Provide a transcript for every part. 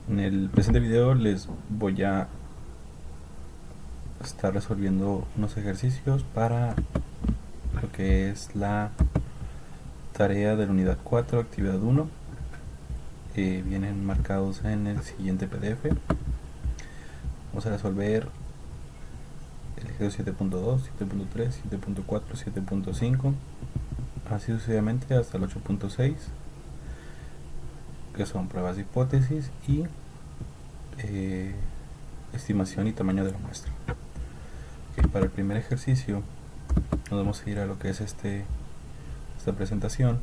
En el presente video les voy a estar resolviendo unos ejercicios para lo que es la tarea de la unidad 4, actividad 1. Vienen marcados en el siguiente PDF. Vamos a resolver el ejercicio 7.2, 7.3, 7.4, 7.5, así sucesivamente hasta el 8.6, que son pruebas de hipótesis y estimación y tamaño de la muestra. Para el primer ejercicio nos vamos a ir a lo que es esta presentación,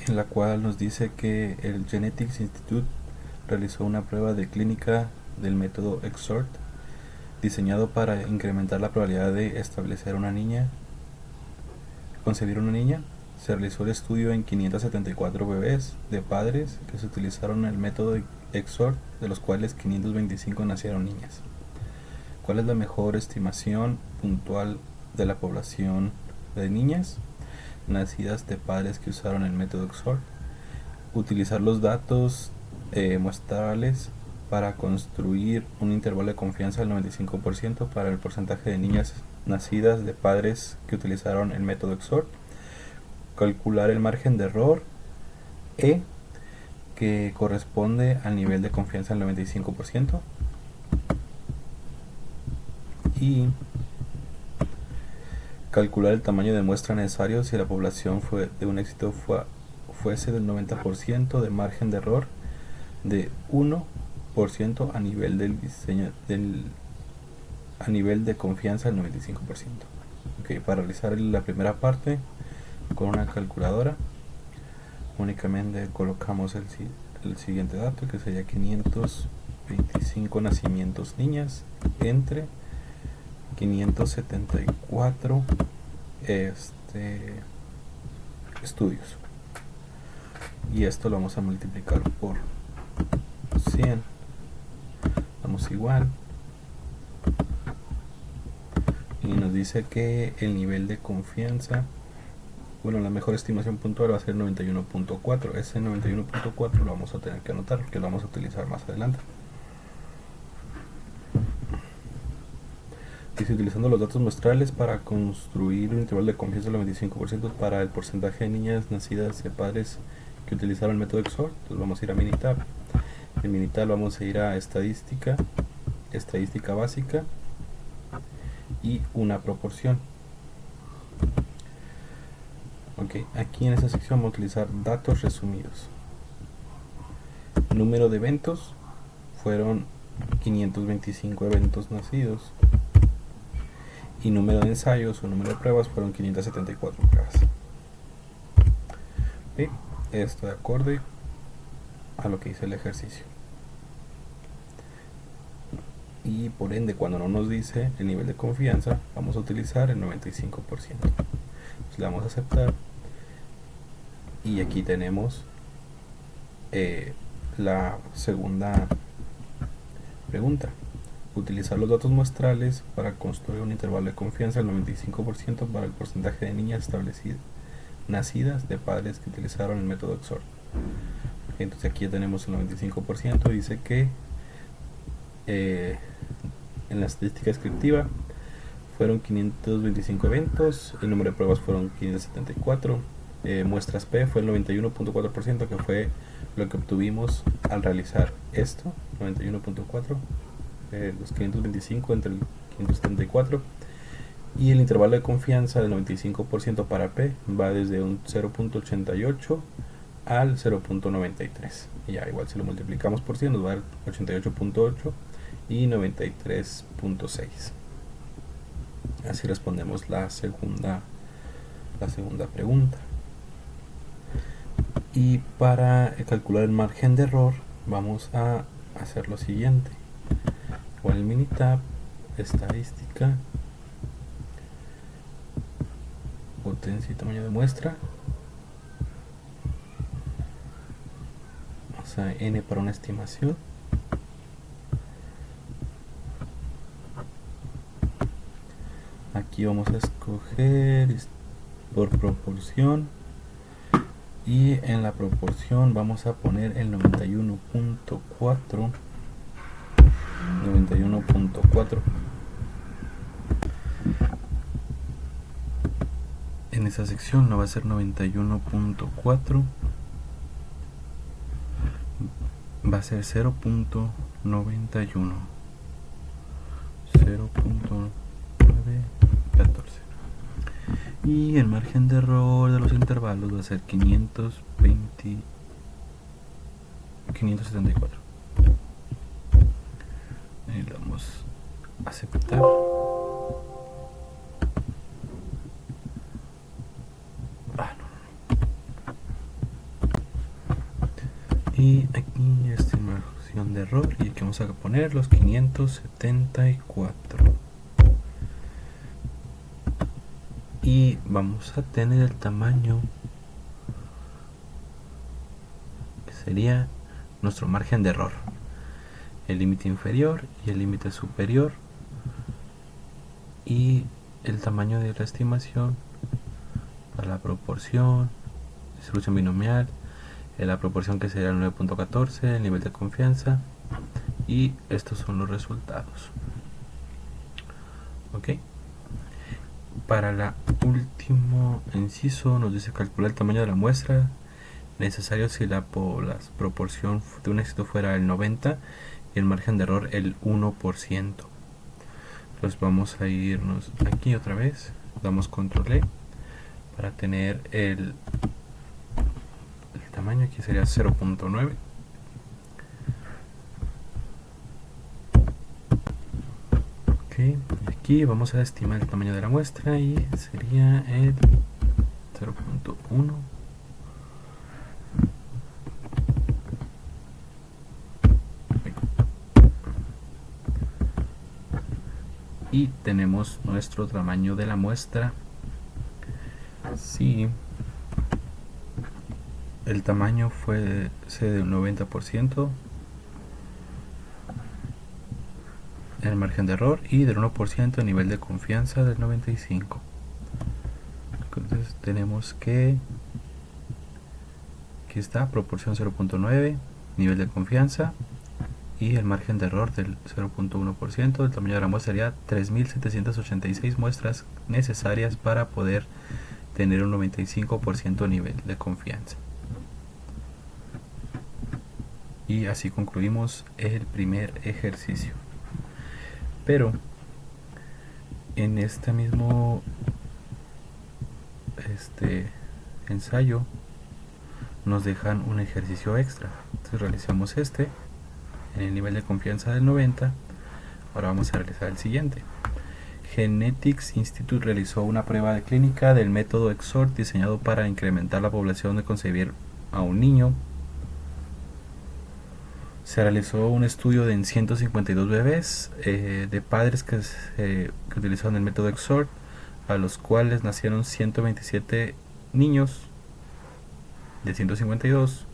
en la cual nos dice que el Genetics Institute realizó una prueba de clínica del método XORT diseñado para incrementar la probabilidad de concebir una niña. Se realizó el estudio en 574 bebés de padres que se utilizaron el método XORT, de los cuales 525 nacieron niñas. ¿Cuál es la mejor estimación puntual de la población de niñas nacidas de padres que usaron el método XORT? Utilizar los datos muestrales para construir un intervalo de confianza del 95% para el porcentaje de niñas nacidas de padres que utilizaron el método XORT. Calcular el margen de error E, que corresponde al nivel de confianza del 95%. Y calcular el tamaño de muestra necesario si la población de un éxito fuese del 90% de margen de error de 1% a nivel del diseño a nivel de confianza del 95%. Para realizar la primera parte con una calculadora únicamente colocamos el siguiente dato, que sería 525 nacimientos niñas entre 574 estudios, y esto lo vamos a multiplicar por 100. Damos igual, y nos dice que el nivel de confianza, la mejor estimación puntual va a ser 91.4. Ese 91.4 lo vamos a tener que anotar porque lo vamos a utilizar más adelante. Dice: utilizando los datos muestrales para construir un intervalo de confianza del 95% para el porcentaje de niñas nacidas de padres que utilizaron el método XORT. Entonces vamos a ir a Minitab. En Minitab vamos a ir a estadística básica y una proporción. Aquí en esta sección vamos a utilizar datos resumidos. Número de eventos fueron 525 eventos nacidos, y número de ensayos o número de pruebas fueron 574 pruebas. Esto de acorde a lo que dice el ejercicio, y por ende, cuando no nos dice el nivel de confianza, vamos a utilizar el 95%. Entonces le vamos a aceptar, y aquí tenemos la segunda pregunta: utilizar los datos muestrales para construir un intervalo de confianza del 95% para el porcentaje de niñas nacidas de padres que utilizaron el método XORT. Entonces aquí ya tenemos el 95%. Dice que en la estadística descriptiva fueron 525 eventos, el número de pruebas fueron 574, muestras P fue el 91.4%, que fue lo que obtuvimos al realizar esto. 91.4, los 525 entre el 574, y el intervalo de confianza del 95% para P va desde un 0.88 al 0.93. y ya igual si lo multiplicamos por 100 nos va a dar 88.8 y 93.6. Así respondemos la segunda pregunta. Y para calcular el margen de error vamos a hacer lo siguiente: con el Minitab, estadística, potencia y tamaño de muestra, vamos a n para una estimación, aquí vamos a escoger por proporción, Y en la proporción vamos a poner el 91.4. En esa sección no va a ser 91.4, va a ser 0.91, 0.914. Y el margen de error de los intervalos va a ser 574. Y le damos a aceptar. Y aquí estimación de error, y aquí vamos a poner los 574. Y vamos a tener el tamaño que sería nuestro margen de error, el límite inferior y el límite superior, y el tamaño de la estimación para la proporción, distribución binomial, la proporción que sería el 9.14, el nivel de confianza, y estos son los resultados. Ok. Para el último inciso nos dice calcular el tamaño de la muestra necesario si la proporción de un éxito fuera el 90 y el margen de error el 1%. Entonces vamos a irnos aquí otra vez, damos control E para tener el tamaño. Aquí sería 0.9. Ok, aquí vamos a estimar el tamaño de la muestra y sería el 0.1. Y tenemos nuestro tamaño de la muestra. Si el tamaño fue del 90%, el margen de error, y del 1% el nivel de confianza del 95%. Entonces tenemos que aquí está, proporción 0.9, nivel de confianza y el margen de error del 0.1%. El tamaño de la muestra sería 3.786 muestras necesarias para poder tener un 95% nivel de confianza. Y así concluimos el primer ejercicio. Pero en este mismo ensayo nos dejan un ejercicio extra. Entonces realizamos en el nivel de confianza del 90. Ahora vamos a realizar el siguiente. Genetics Institute realizó una prueba de clínica del método EXORT diseñado para incrementar la población de concebir a un niño. Se realizó un estudio en 152 bebés de padres que utilizaron el método EXORT, a los cuales nacieron 127 niños de 152.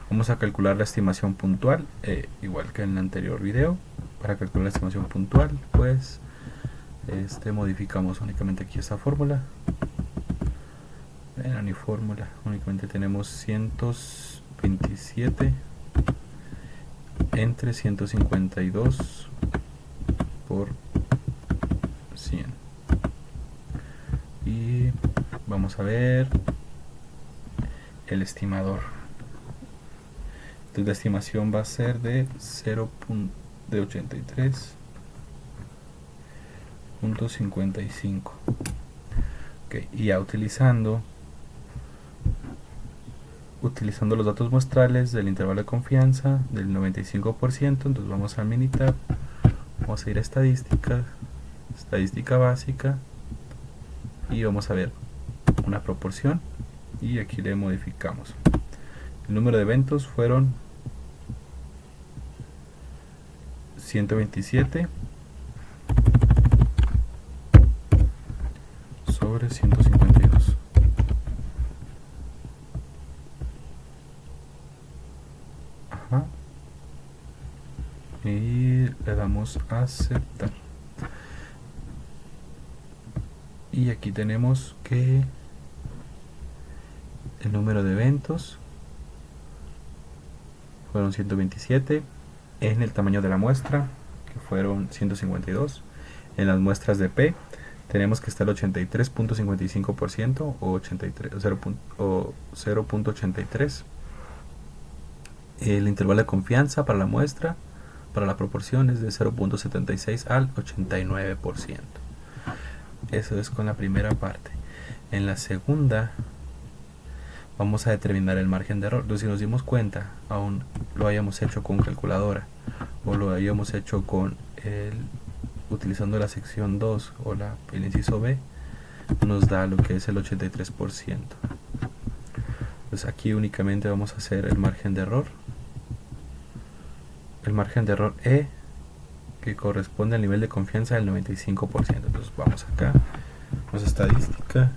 Vamos a calcular la estimación puntual, igual que en el anterior video. Para calcular la estimación puntual, pues modificamos únicamente aquí esta fórmula. Ni fórmula, únicamente tenemos 127 entre 152 por 100. Y vamos a ver el estimador. Entonces la estimación va a ser de 0.83.55. Okay, y ya utilizando los datos muestrales del intervalo de confianza del 95%, entonces vamos al Minitab, vamos a ir a estadística básica, y vamos a ver una proporción, y aquí le modificamos. El número de eventos fueron 127 sobre 152. Y le damos a aceptar. Y aquí tenemos que El número de eventos fueron 127. En el tamaño de la muestra, que fueron 152. En las muestras de P tenemos que está el 83.55% o 0.83. El intervalo de confianza para la muestra, para la proporción, es de 0.76 al 89%. Eso es con la primera parte. En la segunda vamos a determinar el margen de error. Entonces, si nos dimos cuenta, aún lo hayamos hecho con calculadora o lo hayamos hecho con utilizando la sección 2 o el inciso B, nos da lo que es el 83%. Pues aquí únicamente vamos a hacer el margen de error. El margen de error E, que corresponde al nivel de confianza del 95%. Entonces vamos acá, vamos a estadística,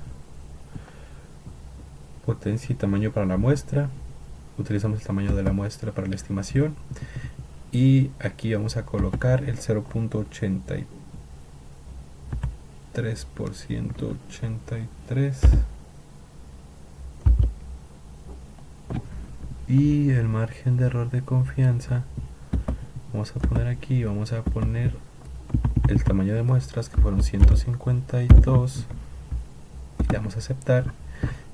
potencia y tamaño para la muestra. Utilizamos el tamaño de la muestra para la estimación. Y aquí vamos a colocar el 0.83%, 83. Y el margen de error de confianza, vamos a poner aquí, vamos a poner el tamaño de muestras, que fueron 152. Y le damos a aceptar.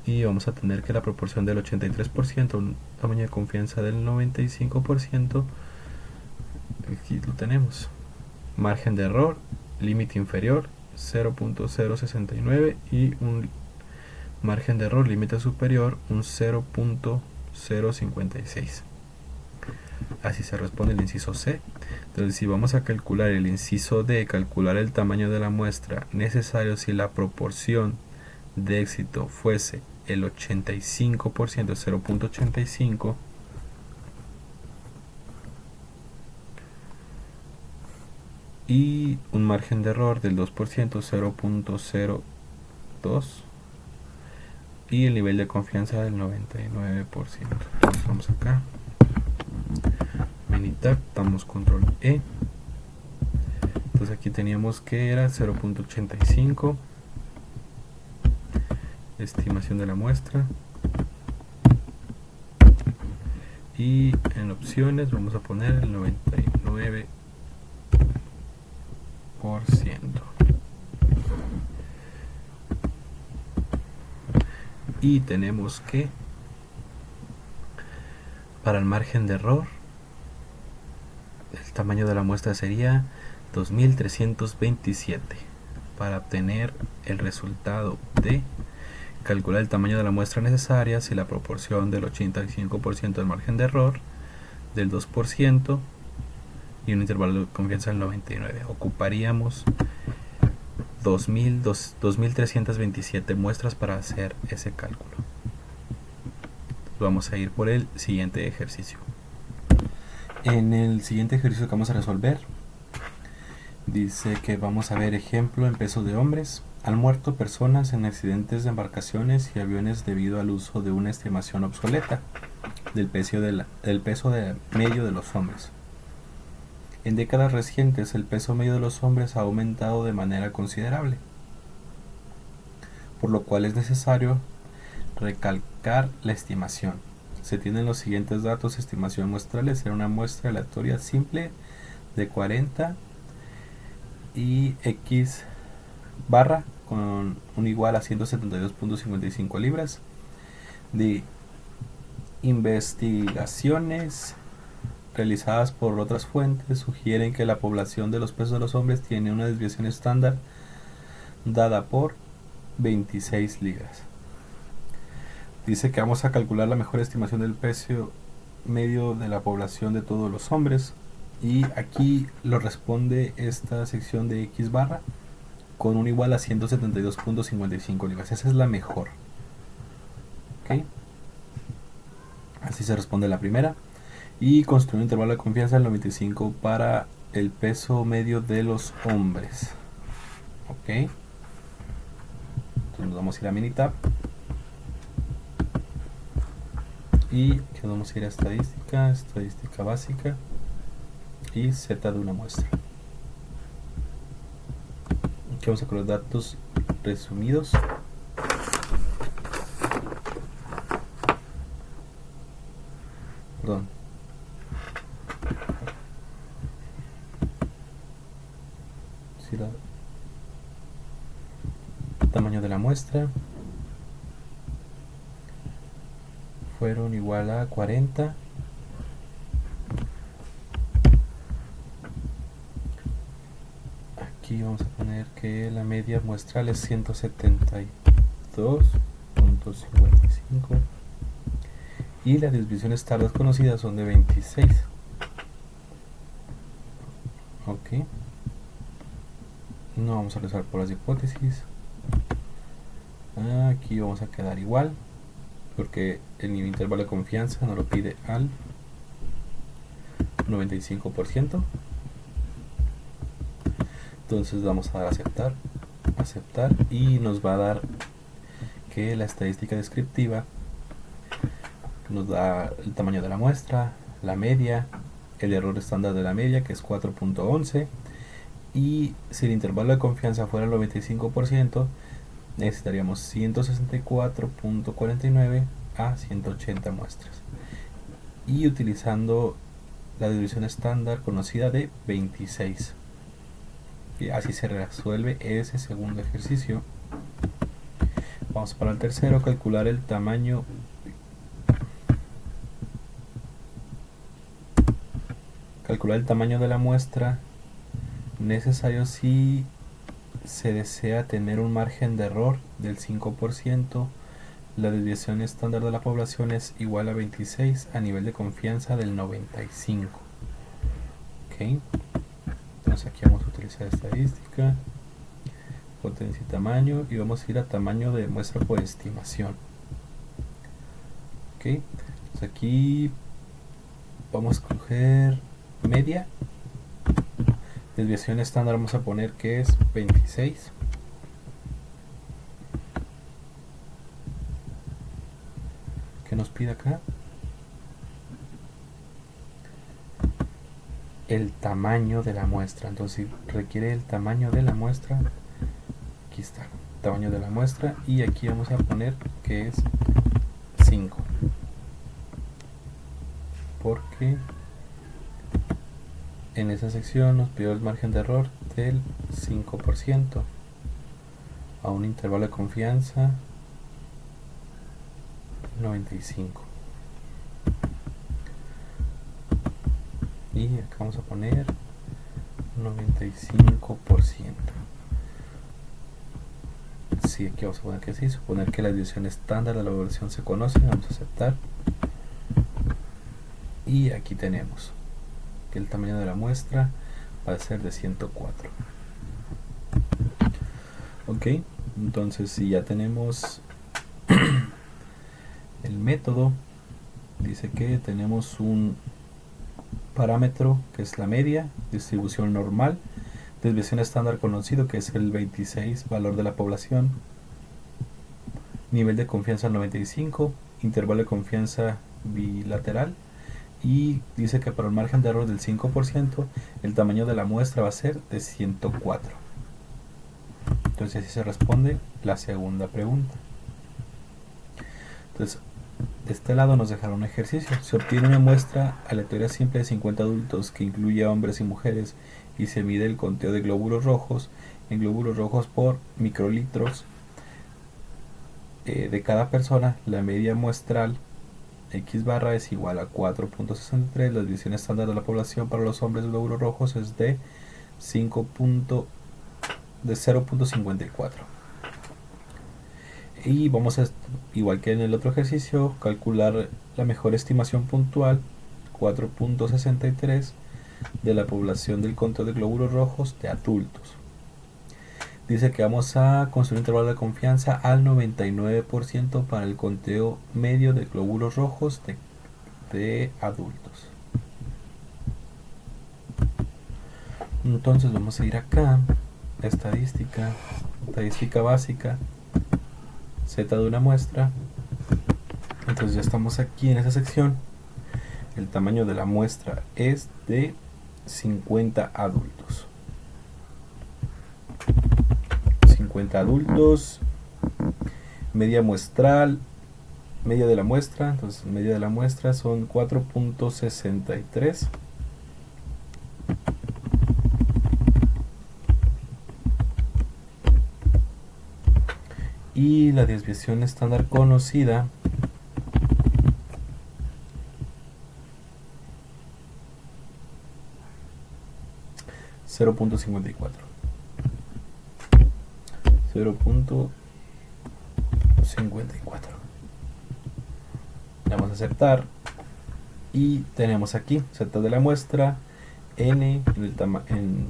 Y vamos a tener que la proporción del 83%, un tamaño de confianza del 95%. Aquí lo tenemos. Margen de error, límite inferior 0.069 y un margen de error límite superior un 0.056. Así se responde el inciso C. Entonces, si vamos a calcular el inciso D, calcular el tamaño de la muestra necesario si la proporción de éxito fuese el 85%, 0.85, y un margen de error del 2%, 0.02, y el nivel de confianza del 99%. Entonces vamos acá, Minitab, damos control E. Entonces aquí teníamos que era 0.85, estimación de la muestra, y en opciones vamos a poner el 99%. Y tenemos que para el margen de error el tamaño de la muestra sería 2327. Para obtener el resultado de calcular el tamaño de la muestra necesaria si la proporción del 85% del margen de error, del 2% y un intervalo de confianza del 99%, ocuparíamos 2327 muestras para hacer ese cálculo. Vamos a ir por el siguiente ejercicio. En el siguiente ejercicio que vamos a resolver, dice que vamos a ver ejemplo en peso de hombres. Han muerto personas en accidentes de embarcaciones y aviones debido al uso de una estimación obsoleta del peso medio de los hombres. En décadas recientes, el peso medio de los hombres ha aumentado de manera considerable, por lo cual es necesario recalcar la estimación. Se tienen los siguientes datos: estimación muestrales en una muestra aleatoria simple de 40 y X barra con un igual a 172.55 libras. De investigaciones realizadas por otras fuentes sugieren que la población de los pesos de los hombres tiene una desviación estándar dada por 26 libras. Dice que vamos a calcular la mejor estimación del peso medio de la población de todos los hombres, y aquí lo responde esta sección de X barra con un igual a 172.55 libras. Esa es la mejor. ¿Okay? Así se responde la primera. Y construir un intervalo de confianza del 95 para el peso medio de los hombres. Ok. Entonces nos vamos a ir a Minitab. Y aquí vamos a ir a estadística, estadística básica y Z de una muestra. Aquí vamos a colocar datos resumidos. Perdón. Sí, tamaño de la muestra fueron igual a 40. Aquí vamos a poner que la media muestral es 172.55 y las distribuciones estándar conocidas son de 26. Ok, no vamos a resolver por las hipótesis. Aquí vamos a quedar igual porque el nivel intervalo de confianza nos lo pide al 95%. Entonces vamos a dar aceptar y nos va a dar que la estadística descriptiva nos da el tamaño de la muestra, la media, el error estándar de la media que es 4.11 y si el intervalo de confianza fuera el 95% necesitaríamos 164.49 a 180 muestras y utilizando la división estándar conocida de 26. Y así se resuelve ese segundo ejercicio. Vamos para el tercero, calcular el tamaño de la muestra necesario si se desea tener un margen de error del 5%, la desviación estándar de la población es igual a 26 a nivel de confianza del 95. Ok, entonces aquí vamos a utilizar estadística, potencia y tamaño y vamos a ir a tamaño de muestra por estimación. Ok, entonces aquí vamos a escoger media, desviación estándar vamos a poner que es 26. ¿Qué nos pide acá? El tamaño de la muestra. Entonces si requiere el tamaño de la muestra, aquí está, tamaño de la muestra y aquí vamos a poner que es 5 porque en esa sección nos pidió el margen de error del 5% a un intervalo de confianza 95 y acá vamos a poner 95%. Sí, aquí vamos a poner que sí, suponer que la desviación estándar de la evaluación se conoce, vamos a aceptar y aquí tenemos que el tamaño de la muestra va a ser de 104. Ok, entonces si ya tenemos el método, dice que tenemos un parámetro que es la media, distribución normal, desviación estándar conocido que es el 26, valor de la población, nivel de confianza 95, intervalo de confianza bilateral y dice que para el margen de error del 5% el tamaño de la muestra va a ser de 104. Entonces así se responde la segunda pregunta. Entonces de este lado nos dejará un ejercicio. Se obtiene una muestra aleatoria simple de 50 adultos que incluye a hombres y mujeres y se mide el conteo de glóbulos rojos en glóbulos rojos por microlitros de cada persona. La media muestral X barra es igual a 4.63. La división estándar de la población para los hombres de glóbulos rojos es de 0.54. Y vamos a, igual que en el otro ejercicio, calcular la mejor estimación puntual 4.63 de la población del conteo de glóbulos rojos de adultos. Dice que vamos a construir un intervalo de confianza al 99% para el conteo medio de glóbulos rojos de adultos. Entonces vamos a ir acá, estadística básica, Z de una muestra. Entonces ya estamos aquí en esa sección. El tamaño de la muestra es de 50 adultos. 50 adultos, media muestral media de la muestra, entonces media de la muestra son 4.63. Y la desviación estándar conocida .54. 0.54. Le vamos a aceptar y tenemos aquí z de la muestra, n en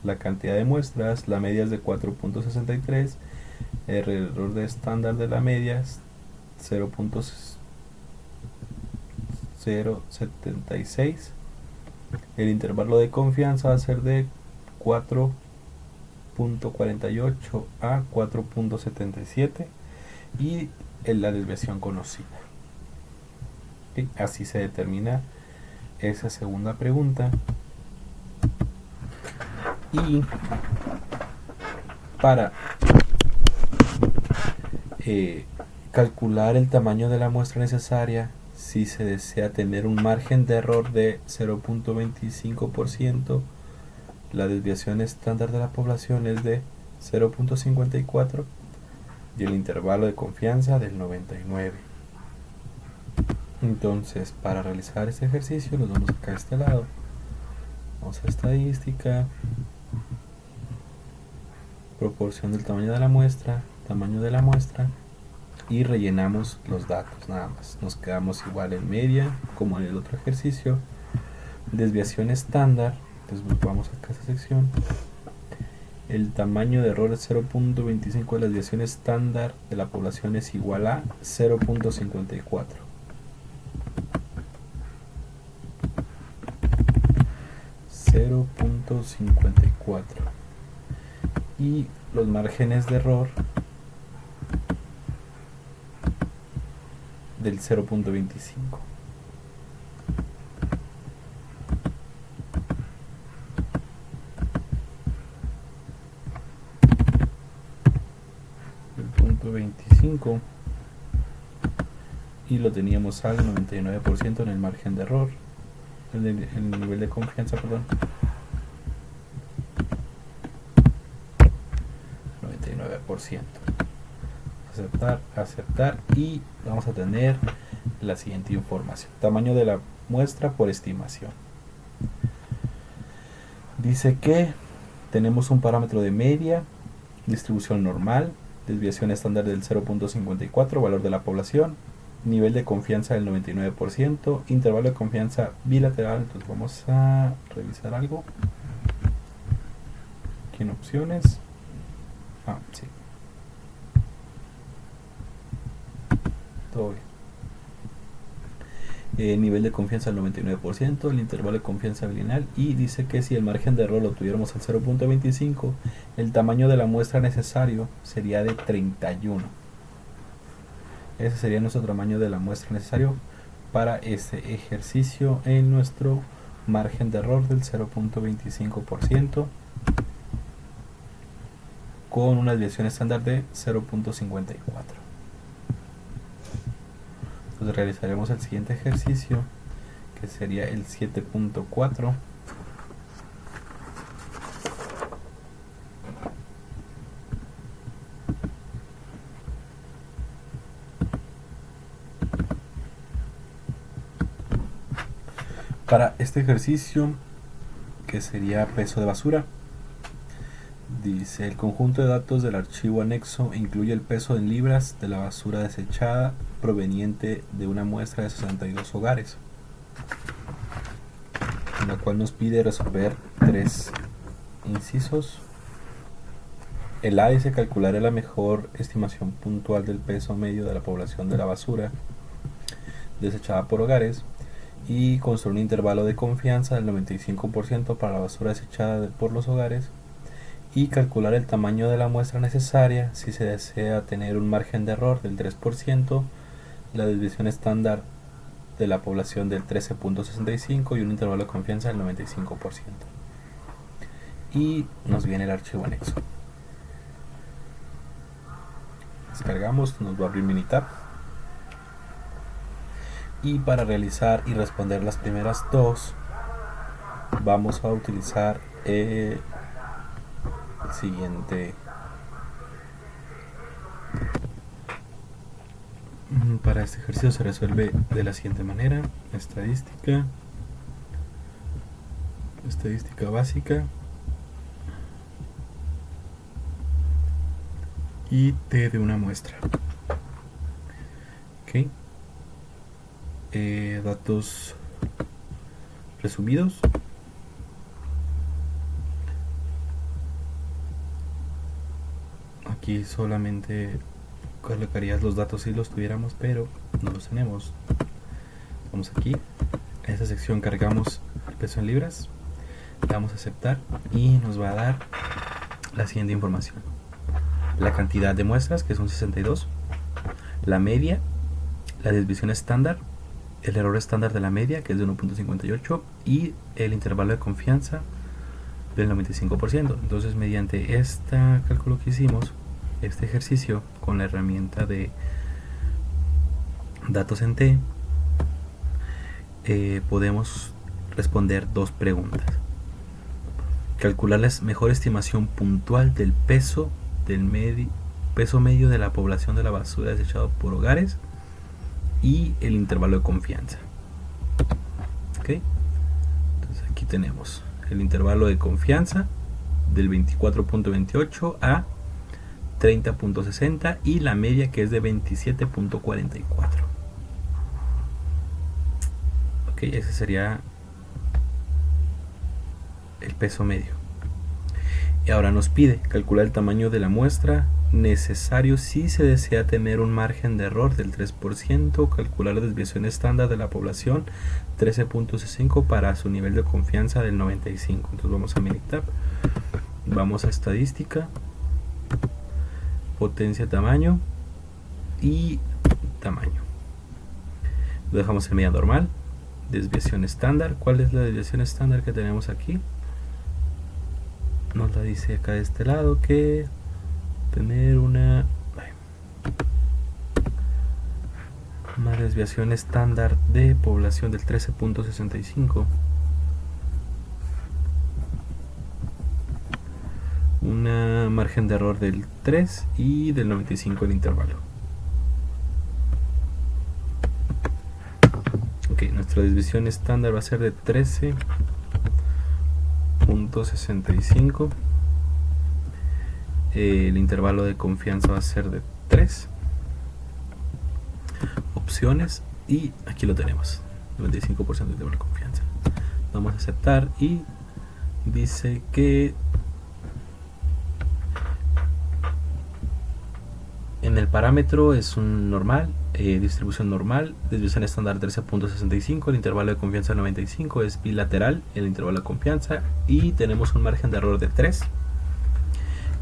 la cantidad de muestras, la media es de 4.63, el error de estándar de la media es 0.076, el intervalo de confianza va a ser de 4.48 a 4.77 y la desviación conocida. ¿Sí? Así se determina esa segunda pregunta. Y para calcular el tamaño de la muestra necesaria, si se desea tener un margen de error de 0.25%, la desviación estándar de la población es de 0.54 y el intervalo de confianza del 99. Entonces, para realizar este ejercicio nos vamos acá a este lado, vamos a estadística, proporción del tamaño de la muestra, y rellenamos los datos nada más. Nos quedamos igual en media como en el otro ejercicio. Desviación estándar, entonces vamos acá a esta sección. El tamaño de error es 0.25 de la desviación estándar de la población es igual a 0.54. Y los márgenes de error del 0.25. El 0.25 y lo teníamos al 99% en el margen de error, el nivel de confianza, perdón. 99%. Aceptar y vamos a tener la siguiente información. Tamaño de la muestra por estimación. Dice que tenemos un parámetro de media, distribución normal, desviación estándar del 0.54, valor de la población, nivel de confianza del 99%, intervalo de confianza bilateral. Entonces vamos a revisar algo aquí en opciones. Sí. Todo bien. Nivel de confianza del 99%, el intervalo de confianza bilateral, y dice que si el margen de error lo tuviéramos al 0.25, el tamaño de la muestra necesario sería de 31. Ese sería nuestro tamaño de la muestra necesario para este ejercicio en nuestro margen de error del 0.25% con una desviación estándar de 0.54. Entonces realizaremos el siguiente ejercicio, que sería el 7.4. Para este ejercicio, que sería peso de basura, dice: el conjunto de datos del archivo anexo incluye el peso en libras de la basura desechada proveniente de una muestra de 62 hogares, en la cual nos pide resolver 3 incisos. El A dice: calcular la mejor estimación puntual del peso medio de la población de la basura desechada por hogares y construir un intervalo de confianza del 95% para la basura desechada por los hogares, y calcular el tamaño de la muestra necesaria si se desea tener un margen de error del 3%, la desviación estándar de la población del 13.65 y un intervalo de confianza del 95%. Y nos viene el archivo anexo. Descargamos, nos va a abrir Minitab. Y para realizar y responder las primeras dos, vamos a utilizar el siguiente. Para este ejercicio se resuelve de la siguiente manera: estadística básica y T de una muestra. Ok. Datos resumidos. Aquí solamente colocarías los datos si los tuviéramos, pero no los tenemos. Vamos aquí, en esta sección cargamos el peso en libras, le damos a aceptar y nos va a dar la siguiente información: la cantidad de muestras, que son 62, la media, la desviación estándar, el error estándar de la media, que es de 1.58, y el intervalo de confianza del 95%. Entonces, mediante este cálculo que hicimos, este ejercicio con la herramienta de datos en T, podemos responder dos preguntas: calcular la mejor estimación puntual del peso medio de la población de la basura desechada por hogares, y el intervalo de confianza. ¿Ok? Entonces aquí tenemos el intervalo de confianza del 24.28 a 30.60 y la media, que es de 27.44. Ok, ese sería el peso medio. Y ahora nos pide calcular el tamaño de la muestra necesario si se desea tener un margen de error del 3%, calcular la desviación estándar de la población 13.65 para su nivel de confianza del 95. Entonces vamos a Minitab, vamos a estadística, potencia, tamaño y tamaño. Lo dejamos en media normal. Desviación estándar. ¿Cuál es la desviación estándar que tenemos aquí? Nos la dice acá de este lado, que tener una desviación estándar de población del 13.65, una margen de error del 3 y del 95 el intervalo. Ok, nuestra desviación estándar va a ser de 13.65. El intervalo de confianza va a ser de 3. Opciones, y aquí lo tenemos, 95% de intervalo de confianza. Vamos a aceptar y dice que en el parámetro es un normal, distribución normal, desviación estándar 13.65, el intervalo de confianza 95, es bilateral el intervalo de confianza, y tenemos un margen de error de 3.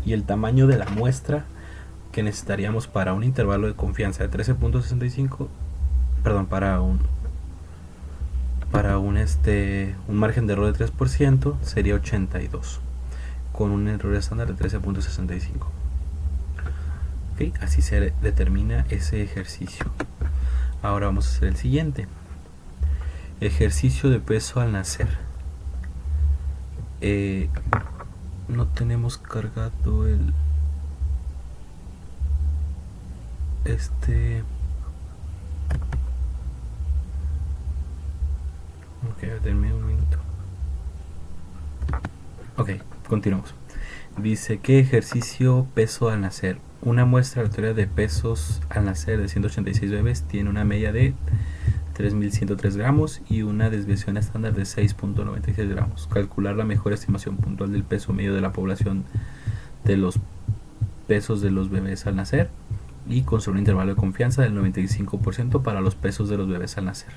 Y el tamaño de la muestra que necesitaríamos para un intervalo de confianza de 13.65, perdón, para un margen de error de 3% sería 82, con un error estándar de 13.65. Okay, así se determina ese ejercicio. Ahora vamos a hacer el siguiente: ejercicio de peso al nacer. No tenemos cargado el ok, denme un minuto. Ok, continuamos. Dice que ejercicio peso al nacer. Una muestra aleatoria de pesos al nacer de 186 bebés tiene una media de 3.103 gramos y una desviación estándar de 6.96 gramos. Calcular la mejor estimación puntual del peso medio de la población de los pesos de los bebés al nacer, y construir un intervalo de confianza del 95% para los pesos de los bebés al nacer.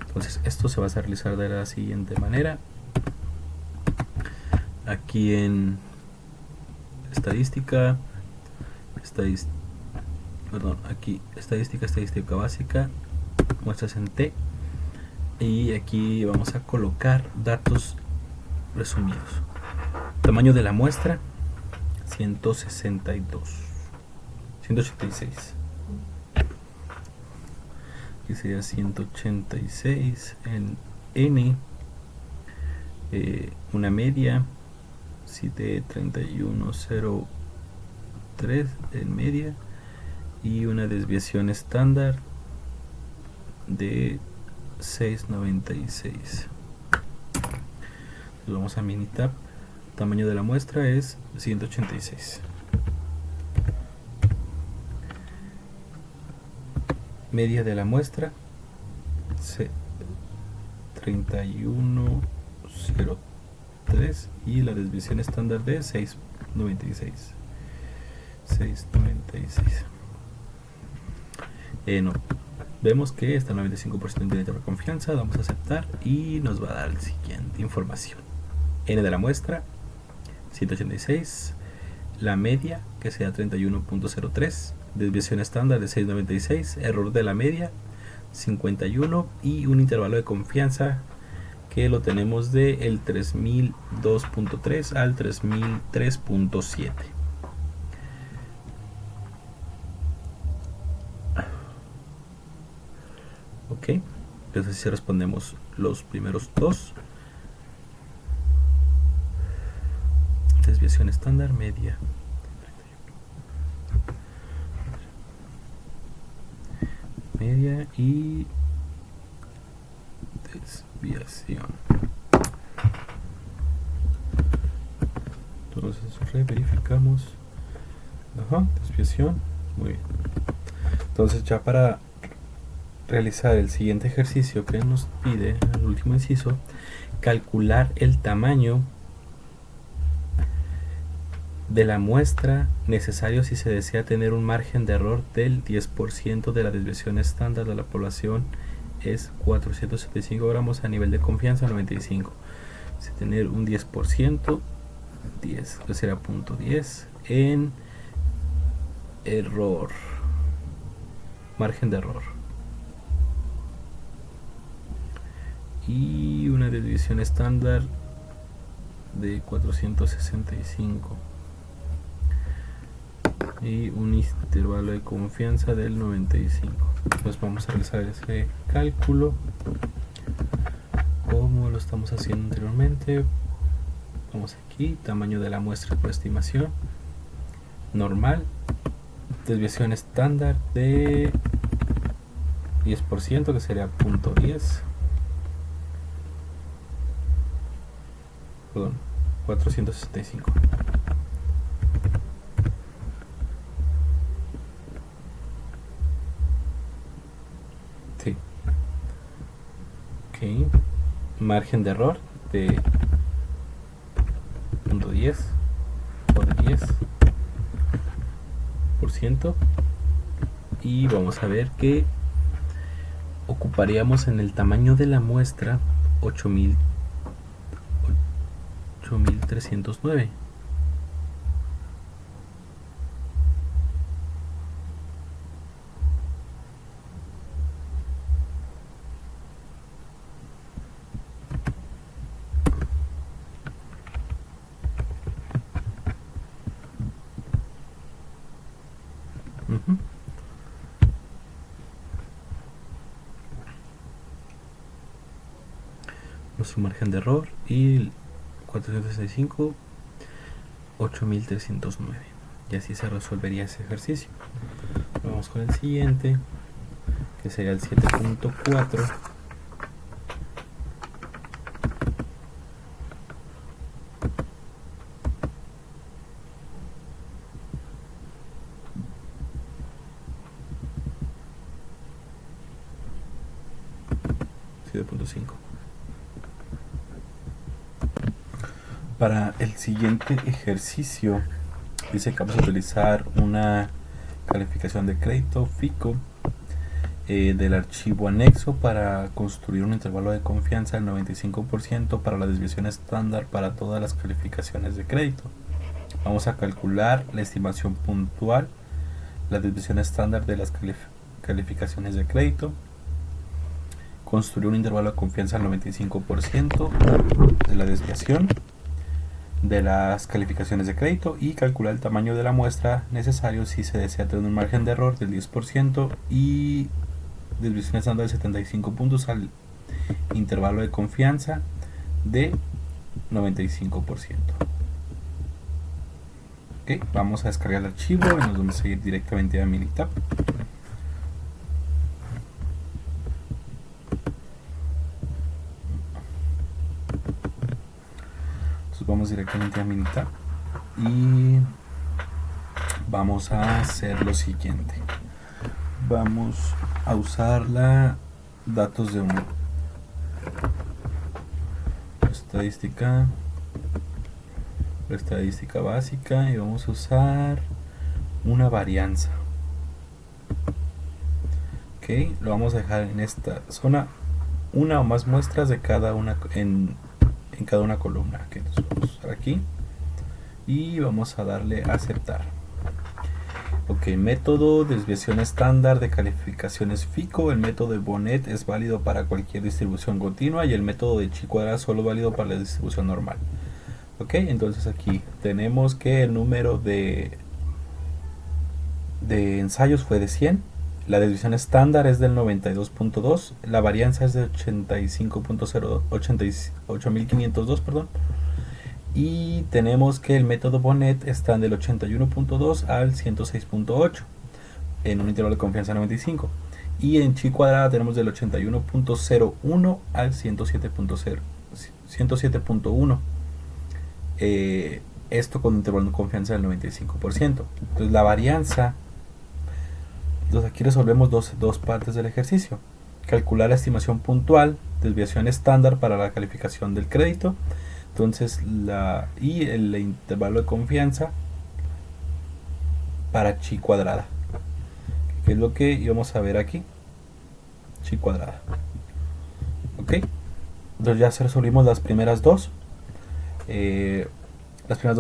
Entonces esto se va a realizar de la siguiente manera. Aquí en estadística básica, muestras en T, y aquí vamos a colocar datos resumidos. Tamaño de la muestra 186. que sería 186 en N, una media de 31.03 en media y una desviación estándar de 6.96. Vamos a Minitab. Tamaño de la muestra es 186. Media de la muestra 31.03 y la desviación estándar de 6.96. 6.96. No. Vemos que está el 95% de intervalo de confianza. Vamos a aceptar y nos va a dar la siguiente información. N de la muestra 186, la media que sea 31.03, desviación estándar de 6.96, error de la media 51 y un intervalo de confianza que lo tenemos de el 3002.3 al 3003.7. Ok, entonces si respondemos los primeros dos. Desviación estándar, media. Media y desviación. Entonces verificamos. Desviación. Muy bien. Entonces ya para realizar el siguiente ejercicio que nos pide, el último inciso, calcular el tamaño de la muestra necesario si se desea tener un margen de error del 10% de la desviación estándar de la población es 475 gramos a nivel de confianza 95. Si tener un 10%, 10, que será 0.10 en error, margen de error, y una desviación estándar de 465 y un intervalo de confianza del 95. Entonces vamos a realizar ese cálculo como lo estamos haciendo anteriormente. Vamos aquí, tamaño de la muestra por estimación normal, desviación estándar de 10%, que sería 0.10, perdón, 465. Sí. Ok. Margen de error de 0.10 por 10%. Y vamos a ver que ocuparíamos en el tamaño de la muestra 8309. Nuestro margen de error y 465, 8309, y así se resolvería ese ejercicio. Vamos con el siguiente, que sería el 7.4. Para el siguiente ejercicio dice que vamos a utilizar una calificación de crédito FICO del archivo anexo para construir un intervalo de confianza del 95% para la desviación estándar para todas las calificaciones de crédito. Vamos a calcular la estimación puntual, la desviación estándar de las calificaciones de crédito, construir un intervalo de confianza al 95% de la desviación de las calificaciones de crédito y calcular el tamaño de la muestra necesario si se desea tener un margen de error del 10% y desviación estándar de 75 puntos al intervalo de confianza de 95%. Ok, vamos a descargar el archivo y nos vamos a ir directamente a Minitab. Entonces vamos directamente a Minitab y vamos a hacer lo siguiente. Vamos a usar la datos de una estadística básica y vamos a usar una varianza. Ok, lo vamos a dejar en esta zona, una o más muestras de cada una en cada una columna. Okay, entonces vamos a usar aquí y vamos a darle a aceptar. Ok, método desviación estándar de calificaciones FICO. El método de Bonet es válido para cualquier distribución continua y el método de chi cuadrada solo válido para la distribución normal. Ok, entonces aquí tenemos que el número de ensayos fue de 100, la desviación estándar es del 92.2, la varianza es de 85.502, perdón. Y tenemos que el método Bonet está del 81.2 al 106.8 en un intervalo de confianza 95, y en chi cuadrada tenemos del 81.01 al 107.1. Esto con un intervalo de confianza del 95%. Entonces la varianza, entonces aquí resolvemos dos partes del ejercicio: calcular la estimación puntual, desviación estándar para la calificación del crédito. Entonces el intervalo de confianza para chi cuadrada, que es lo que íbamos a ver aquí, chi cuadrada. Ok, entonces ya resolvimos las primeras dos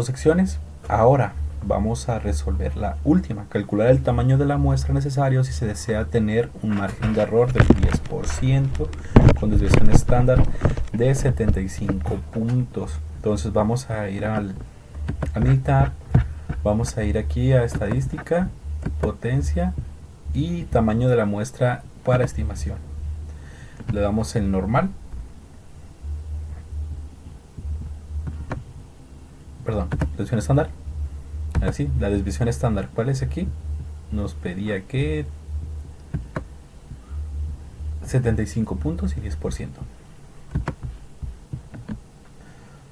secciones. Ahora vamos a resolver la última: calcular el tamaño de la muestra necesario si se desea tener un margen de error del 10% con desviación estándar de 75 puntos. Entonces vamos a ir al Minitab, vamos a ir aquí a estadística, potencia y tamaño de la muestra para estimación. Le damos el normal, perdón, desviación estándar. Así, la desviación estándar, ¿cuál es aquí? Nos pedía que 75 puntos y 10%.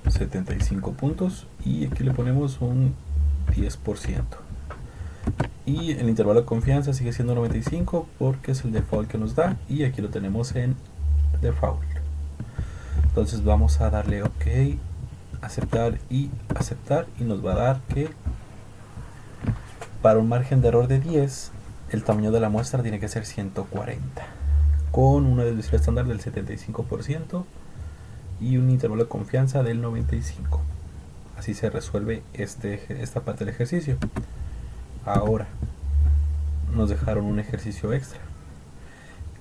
75 puntos y aquí le ponemos un 10%. Y el intervalo de confianza sigue siendo 95 porque es el default que nos da, y aquí lo tenemos en default. Entonces vamos a darle OK, aceptar, y nos va a dar que para un margen de error de 10 el tamaño de la muestra tiene que ser 140 con una desviación estándar del 75% y un intervalo de confianza del 95. Así se resuelve esta parte del ejercicio. Ahora nos dejaron un ejercicio extra: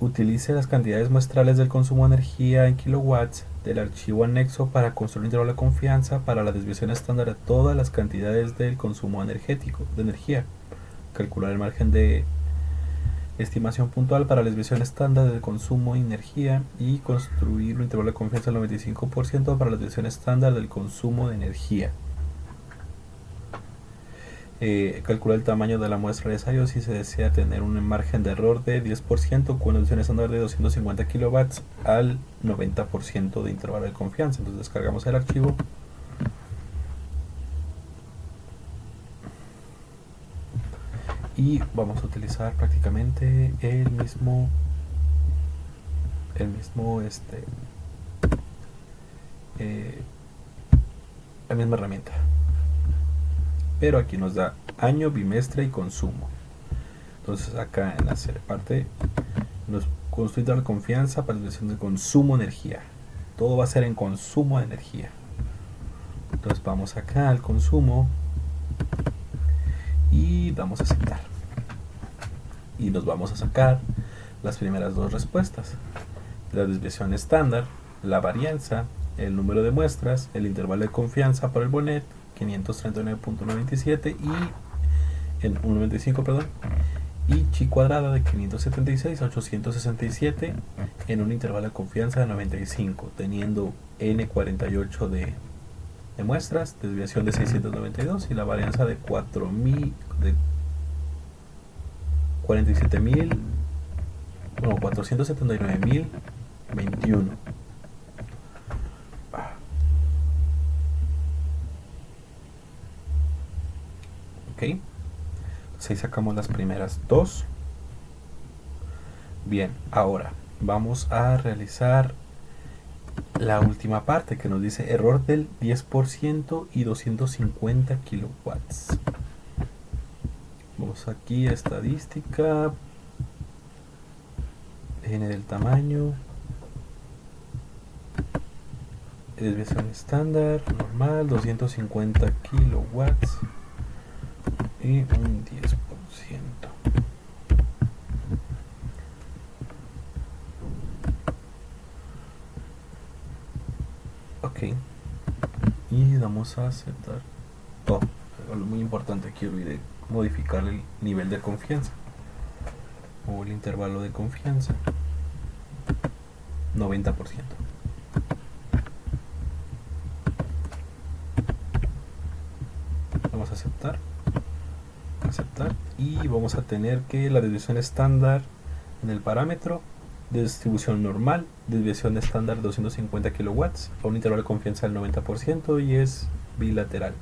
utilice las cantidades muestrales del consumo de energía en kilowatts del archivo anexo para construir un intervalo de confianza para la desviación estándar de todas las cantidades del consumo energético de energía, calcular el margen de estimación puntual para la desviación estándar del consumo de energía y construir un intervalo de confianza del 95% para la desviación estándar del consumo de energía. Calcular el tamaño de la muestra de ensayo si se desea tener un margen de error de 10% con una desviación estándar de 250 kilowatts al 90% de intervalo de confianza. Entonces descargamos el archivo y vamos a utilizar prácticamente la misma herramienta, pero aquí nos da año, bimestre y consumo. Entonces acá en la parte nos construye la confianza para la desviación del consumo de energía. Todo va a ser en consumo de energía. Entonces vamos acá al consumo y vamos a aceptar, y nos vamos a sacar las primeras dos respuestas: la desviación estándar, la varianza, el número de muestras, el intervalo de confianza para el Bonet 539.97 y en 1.95, perdón, y chi cuadrada de 576 a 867 en un intervalo de confianza de 95, teniendo n48 de muestras, desviación de 692 y la varianza de 47.000, bueno, 479.021. Ok, entonces ahí sacamos las primeras dos. Bien, ahora vamos a realizar la última parte que nos dice error del 10% y 250 kilowatts. Vamos aquí a estadística, n del tamaño, desviación estándar, normal, 250 kilowatts y un 10%. Ok, y vamos a aceptar. Oh, algo muy importante, aquí olvidé modificar el nivel de confianza o el intervalo de confianza. 90%. Vamos a aceptar y vamos a tener que la desviación estándar en el parámetro de distribución normal, desviación estándar 250 kilowatts a un intervalo de confianza del 90% y es bilateral,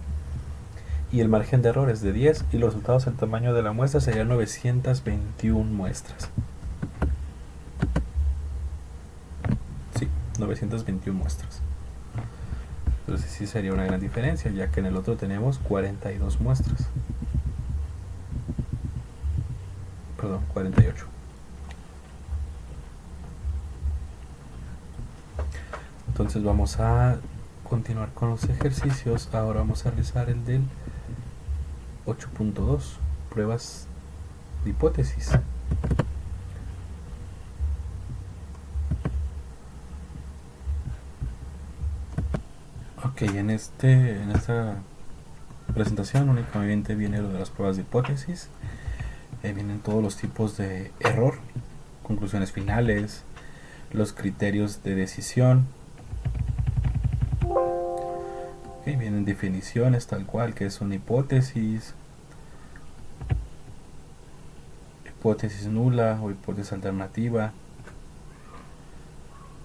y el margen de error es de 10 y los resultados, el tamaño de la muestra serían 921 muestras. Sí, 921 muestras. Entonces sí sería una gran diferencia, ya que en el otro tenemos 42 muestras. Perdón, 48. Entonces vamos a continuar con los ejercicios. Ahora vamos a realizar el del 8.2, pruebas de hipótesis. Ok, en esta presentación únicamente viene lo de las pruebas de hipótesis. Vienen todos los tipos de error, conclusiones finales, los criterios de decisión. Okay, vienen definiciones tal cual, que es una hipótesis, hipótesis nula o hipótesis alternativa,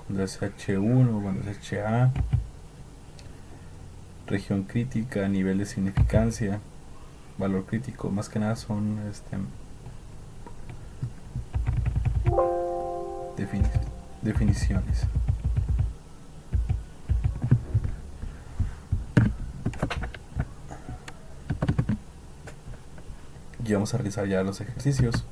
cuando es H1 o cuando es HA, región crítica, nivel de significancia, valor crítico. Más que nada son definiciones. Y vamos a realizar ya los ejercicios.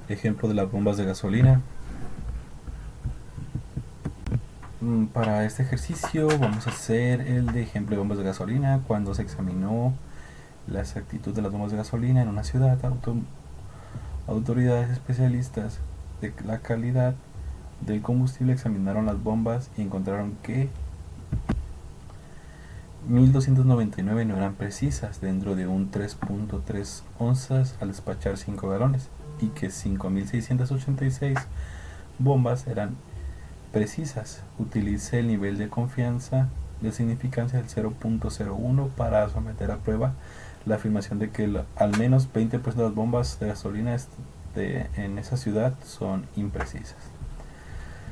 Ejemplo de las bombas de gasolina. Para este ejercicio vamos a hacer el de ejemplo de bombas de gasolina cuando se examinó la exactitud de las bombas de gasolina en una ciudad. Autoridades especialistas de la calidad del combustible examinaron las bombas y encontraron que 1299 no eran precisas dentro de un 3.3 onzas al despachar 5 galones y que 5686 bombas eran precisas. Utilice el nivel de confianza de significancia del 0.01 para someter a prueba la afirmación de que al menos 20% de las bombas de gasolina en esa ciudad son imprecisas.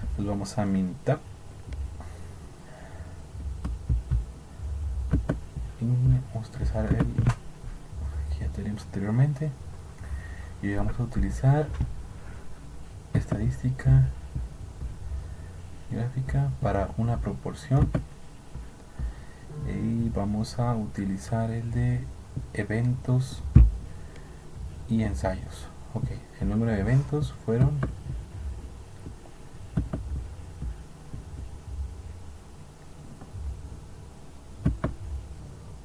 Entonces vamos a Minitab y vamos a utilizar el que ya teníamos anteriormente y vamos a utilizar estadística gráfica para una proporción y vamos a utilizar el de eventos y ensayos. Ok, el número de eventos fueron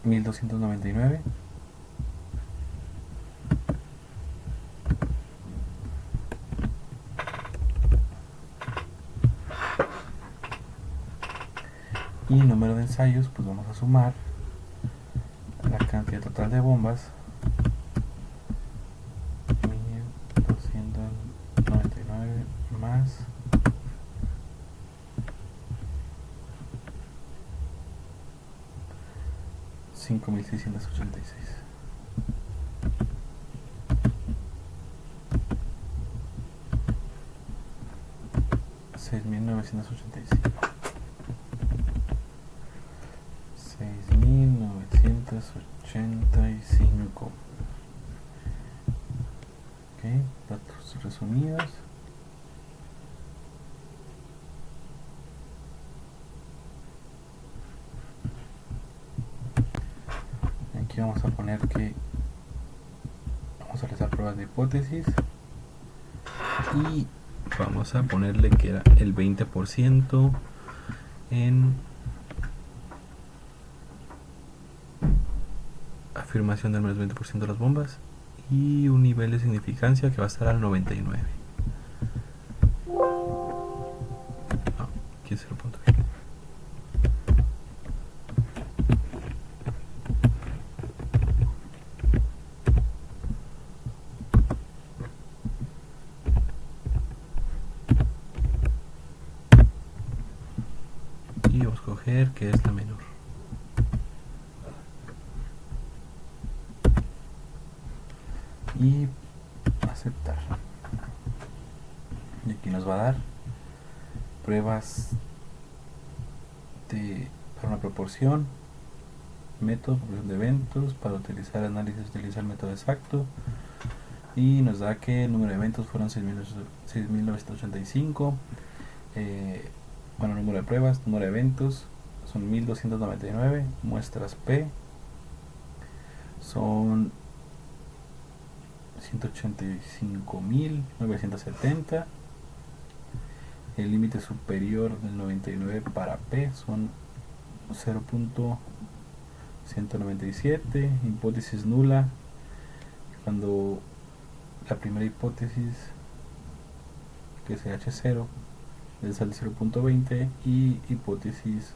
1299. número de ensayos, pues vamos a sumar la cantidad total de bombas, 1299 más 5686. $6,985. Ok, datos resumidos. Aquí vamos a poner que vamos a realizar pruebas de hipótesis y vamos a ponerle que era el 20% en afirmación del menos 20% de las bombas y un nivel de significancia que va a estar al 99. Aquí es el punto. Y vamos a escoger que es la menor. Y aceptar. Y aquí nos va a dar pruebas para una proporción, método, proporción de eventos, para utilizar análisis, utiliza el método exacto, y nos da que el número de eventos fueron 6.985. Bueno, número de pruebas, número de eventos son 1299, muestras P son 185.970, el límite superior del 99 para P son 0.197, hipótesis nula cuando la primera hipótesis, que es H0, es al 0.20, y hipótesis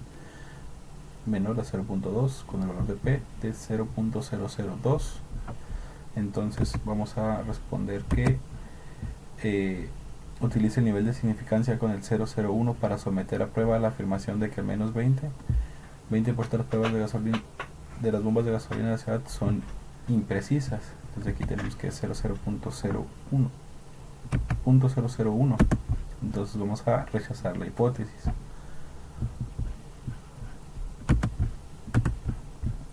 menor a 0.2 con el valor de P de 0.002. Entonces vamos a responder que utilice el nivel de significancia con el 001 para someter a prueba la afirmación de que al menos 20% de las pruebas de gasolina, de las bombas de gasolina de la ciudad son imprecisas. Entonces aquí tenemos que es 0.001. Entonces vamos a rechazar la hipótesis.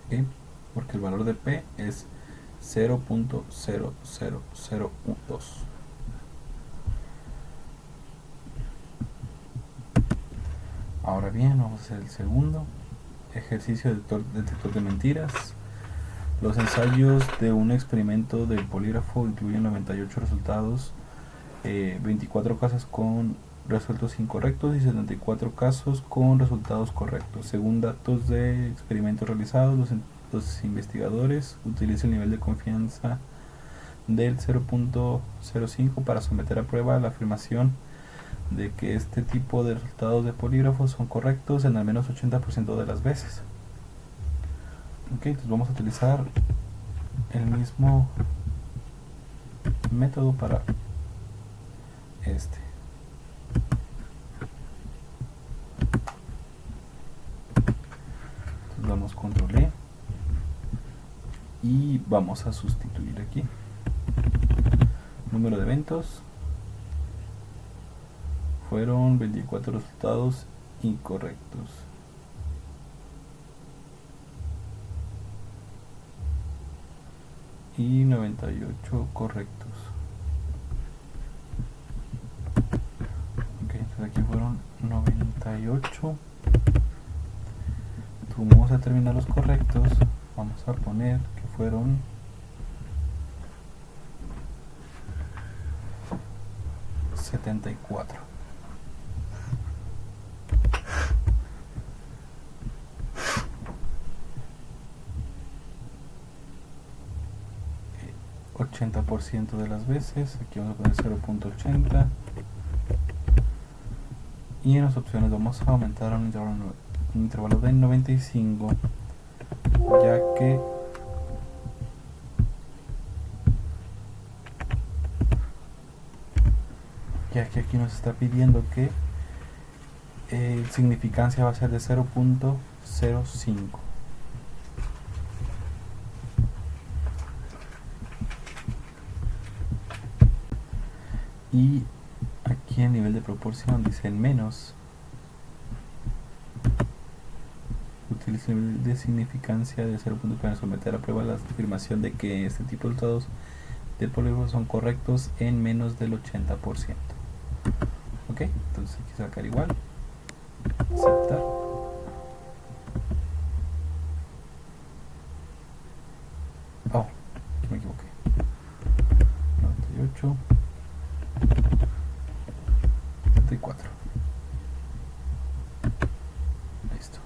¿Okay? Porque el valor de P es 0.00012. Ahora bien, vamos a hacer el segundo ejercicio de detector de mentiras. Los ensayos de un experimento del polígrafo incluyen 98 resultados, 24 casos con resueltos incorrectos y 74 casos con resultados correctos. Según datos de experimentos realizados, los investigadores utilizan el nivel de confianza del 0.05 para someter a prueba la afirmación de que este tipo de resultados de polígrafo son correctos en al menos 80% de las veces. Ok, entonces vamos a utilizar el mismo método para este. Entonces damos control E y vamos a sustituir aquí número de eventos. Fueron 24 resultados incorrectos. Y 98 correctos. Ok, entonces aquí fueron 98. Vamos a terminar los correctos. Vamos a poner que fueron 74. %, de las veces, aquí vamos a poner 0.80, y en las opciones vamos a aumentar a un intervalo un intervalo de 95, ya que aquí nos está pidiendo que significancia va a ser de 0.05. Y aquí en nivel de proporción dice en menos. Utiliza el nivel de significancia de 0. Para someter a prueba la afirmación de que este tipo de resultados del polígono son correctos en menos del 80%. Ok, entonces hay que sacar igual, aceptar. Oh, me equivoqué. 98, 74. Listo.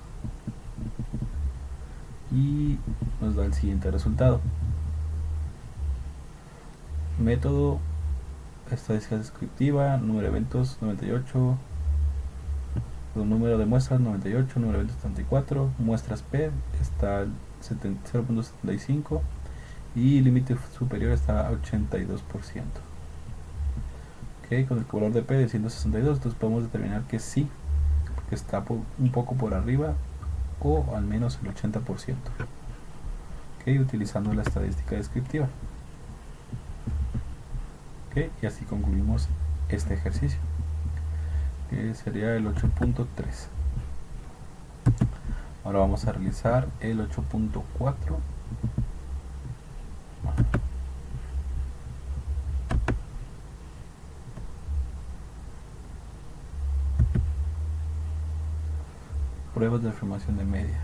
Y nos da el siguiente resultado. Método, estadística descriptiva, número de eventos 98, número de muestras 98, número de eventos 74, muestras P está 0.75 y límite superior está a 82%. Ok, con el valor de P de 162, entonces podemos determinar que sí, porque está un poco por arriba o al menos el 80%. Ok, utilizando la estadística descriptiva. Ok, y así concluimos este ejercicio, que sería el 8.3. Ahora vamos a realizar el 8.4. Pruebas de afirmación de media.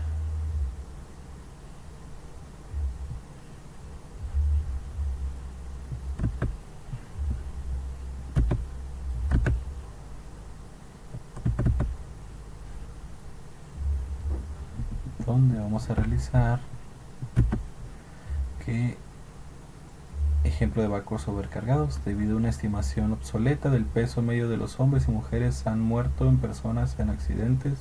Donde vamos a realizar que ejemplo de barcos sobrecargados debido a una estimación obsoleta del peso medio de los hombres y mujeres han muerto en personas en accidentes.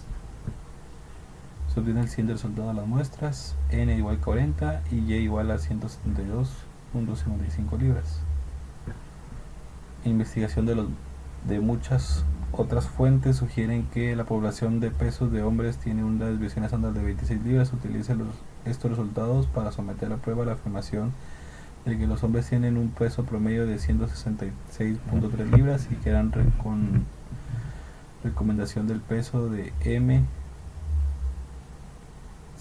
Se obtiene el siguiente resultado de las muestras: n igual a 40 y y igual a 172.55 libras. Investigación de muchas otras fuentes sugieren que la población de pesos de hombres tiene una desviación estándar de 26 libras. Utilice estos resultados para someter a prueba la afirmación de que los hombres tienen un peso promedio de 166.3 libras y que eran con recomendación del peso de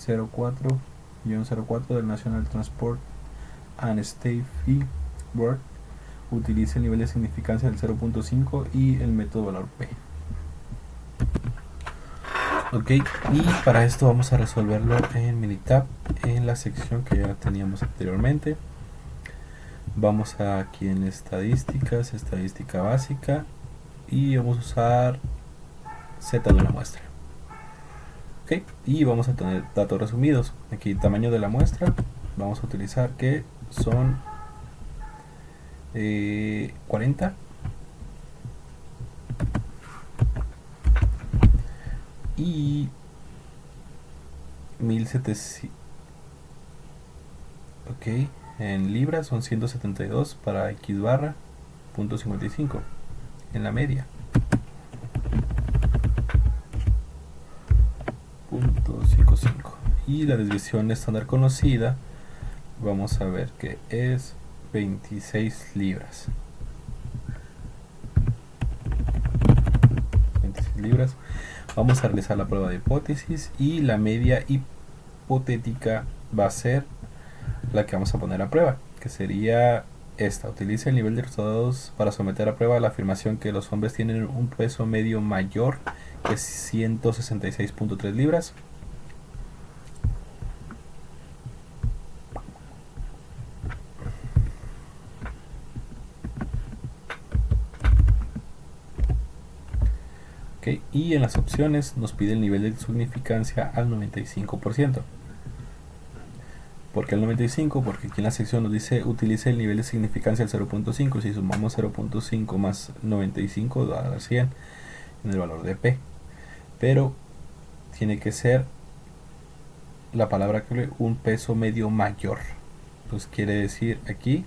M04-04 del National Transport and Safety Board. Utilice el nivel de significancia del 0.5 y el método valor P. Ok, y para esto vamos a resolverlo en Minitab en la sección que ya teníamos anteriormente. Vamos aquí en estadísticas, estadística básica, y vamos a usar Z de una muestra. Ok, y vamos a tener datos resumidos. Aquí tamaño de la muestra, vamos a utilizar que son 40 y 1700. Ok, en libras son 172 para X barra, .55 en la media. .55. Y la desviación estándar conocida, vamos a ver que es 26 libras. 26 libras. Vamos a realizar la prueba de hipótesis y la media hipotética va a ser la que vamos a poner a prueba, que sería esta: utiliza el nivel de resultados para someter a prueba la afirmación que los hombres tienen un peso medio mayor que 166.3 libras. Okay, y en las opciones nos pide el nivel de significancia al 95%. ¿Por qué el 95? Porque aquí en la sección nos dice utilice el nivel de significancia al 0.5. Si sumamos 0.5 más 95 va a dar 100 en el valor de P. Pero tiene que ser la palabra clave un peso medio mayor. Entonces quiere decir aquí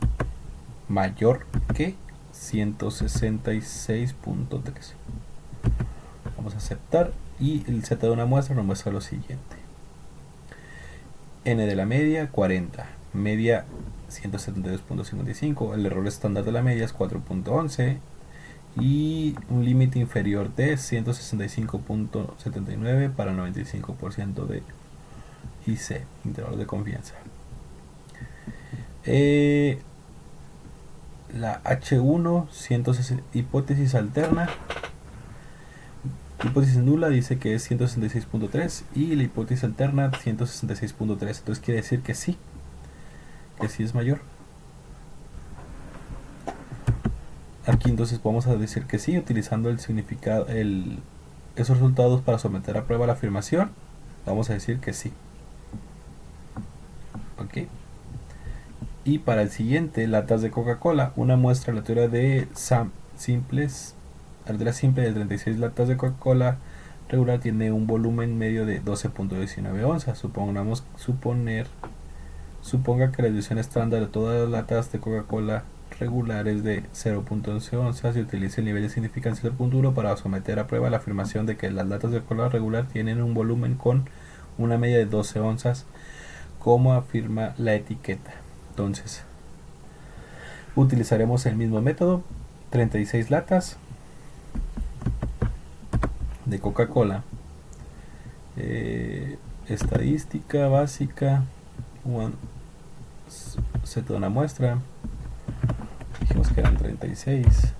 mayor que 166.13. Vamos a aceptar y el z de una muestra nos muestra lo siguiente. N de la media 40, media 172.55, el error estándar de la media es 4.11 y un límite inferior de 165.79 para 95% de IC, intervalo de confianza. La H1, hipótesis alterna, hipótesis nula dice que es 166.3 y la hipótesis alterna 166.3. Entonces quiere decir que sí es mayor. Aquí entonces vamos a decir que sí, utilizando el significado, esos resultados para someter a prueba la afirmación. Vamos a decir que sí. Ok. Y para el siguiente, latas de Coca-Cola, una muestra aleatoria de simples, aleatoria simple de 36 latas de Coca-Cola regular tiene un volumen medio de 12.19 onzas. Suponga que la dilución estándar de todas las latas de Coca-Cola regulares de 0.11 onzas y utilice el nivel de significancia del punto 1 para someter a prueba la afirmación de que las latas de Coca-Cola regular tienen un volumen con una media de 12 onzas, como afirma la etiqueta. Entonces, utilizaremos el mismo método, 36 latas de Coca-Cola, estadística básica, se da una muestra, dijimos que eran 36,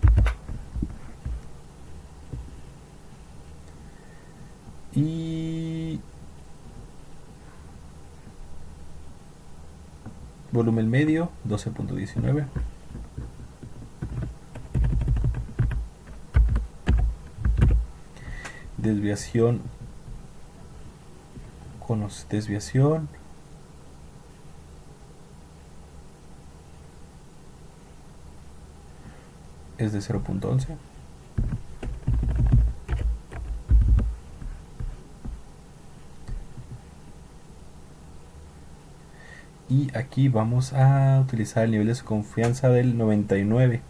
y volumen medio 12.19, desviación con desviación es de 0.11. Y aquí vamos a utilizar el nivel de confianza del 99.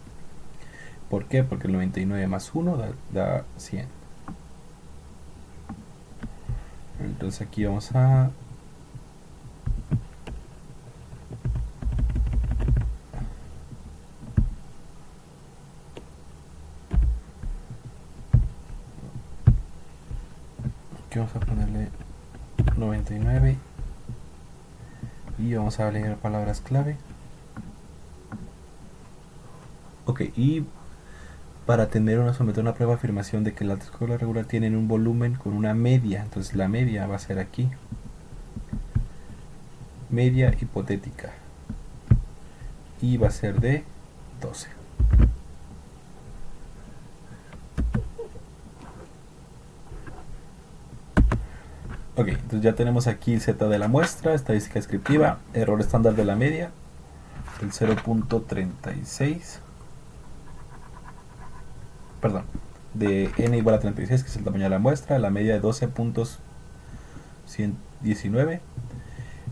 ¿Por qué? Porque el 99 más 1 da 100. Entonces aquí vamos a ponerle 99 y vamos a leer palabras clave. Ok, y para someter una prueba de afirmación de que la Coca-Cola regular tienen un volumen con una media, entonces la media va a ser aquí, media hipotética, y va a ser de 12. Ok, entonces ya tenemos aquí el Z de la muestra, estadística descriptiva, error estándar de la media, el 0.36, perdón, de n igual a 36, que es el tamaño de la muestra, la media de 12.119,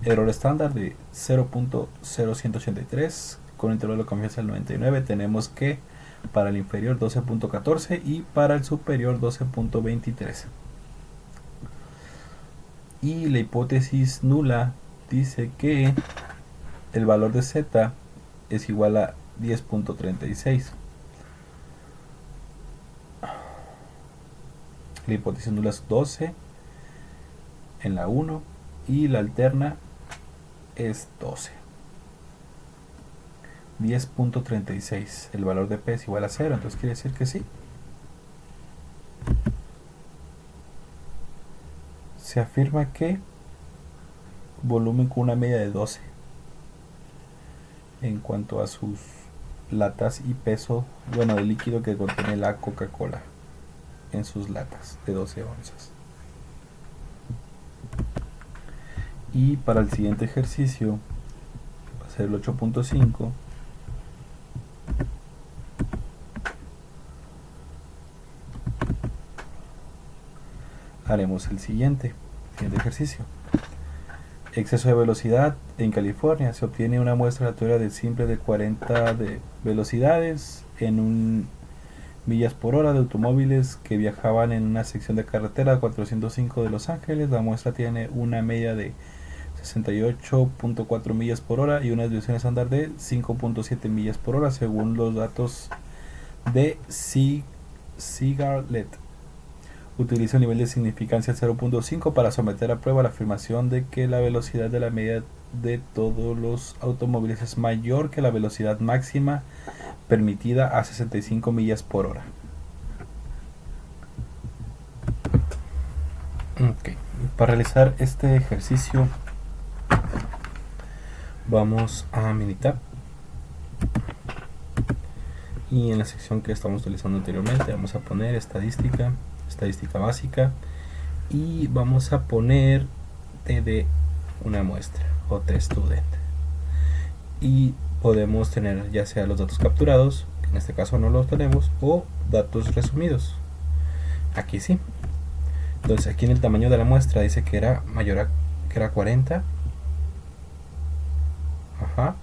error estándar de 0.0183, con intervalo de confianza del 99, tenemos que para el inferior 12.14 y para el superior 12.23. Y la hipótesis nula dice que el valor de z es igual a 10.36. La hipótesis nula es 12 en la 1 y la alterna es 12. 10.36. El valor de p es igual a 0, entonces quiere decir que sí. Se afirma que volumen con una media de 12 en cuanto a sus latas y peso, bueno, del líquido que contiene la Coca-Cola en sus latas de 12 onzas. Y para el siguiente ejercicio va a ser el 8.5. haremos el siguiente ejercicio. Exceso de velocidad en California. Se obtiene una muestra aleatoria del simple de 40 de velocidades en 1 millas por hora de automóviles que viajaban en una sección de carretera 405 de Los Ángeles. La muestra tiene una media de 68.4 millas por hora y una desviación estándar de 5.7 millas por hora según los datos de Cigarlet. Utiliza el nivel de significancia 0.5 para someter a prueba la afirmación de que la velocidad de la media de todos los automóviles es mayor que la velocidad máxima permitida a 65 millas por hora. Okay. Para realizar este ejercicio vamos a Minitab y en la sección que estamos utilizando anteriormente vamos a poner estadística básica y vamos a poner TD una muestra o test student y podemos tener ya sea los datos capturados, que en este caso no los tenemos, o datos resumidos. Aquí sí. Entonces aquí en el tamaño de la muestra dice que era mayor que era 40. Ajá.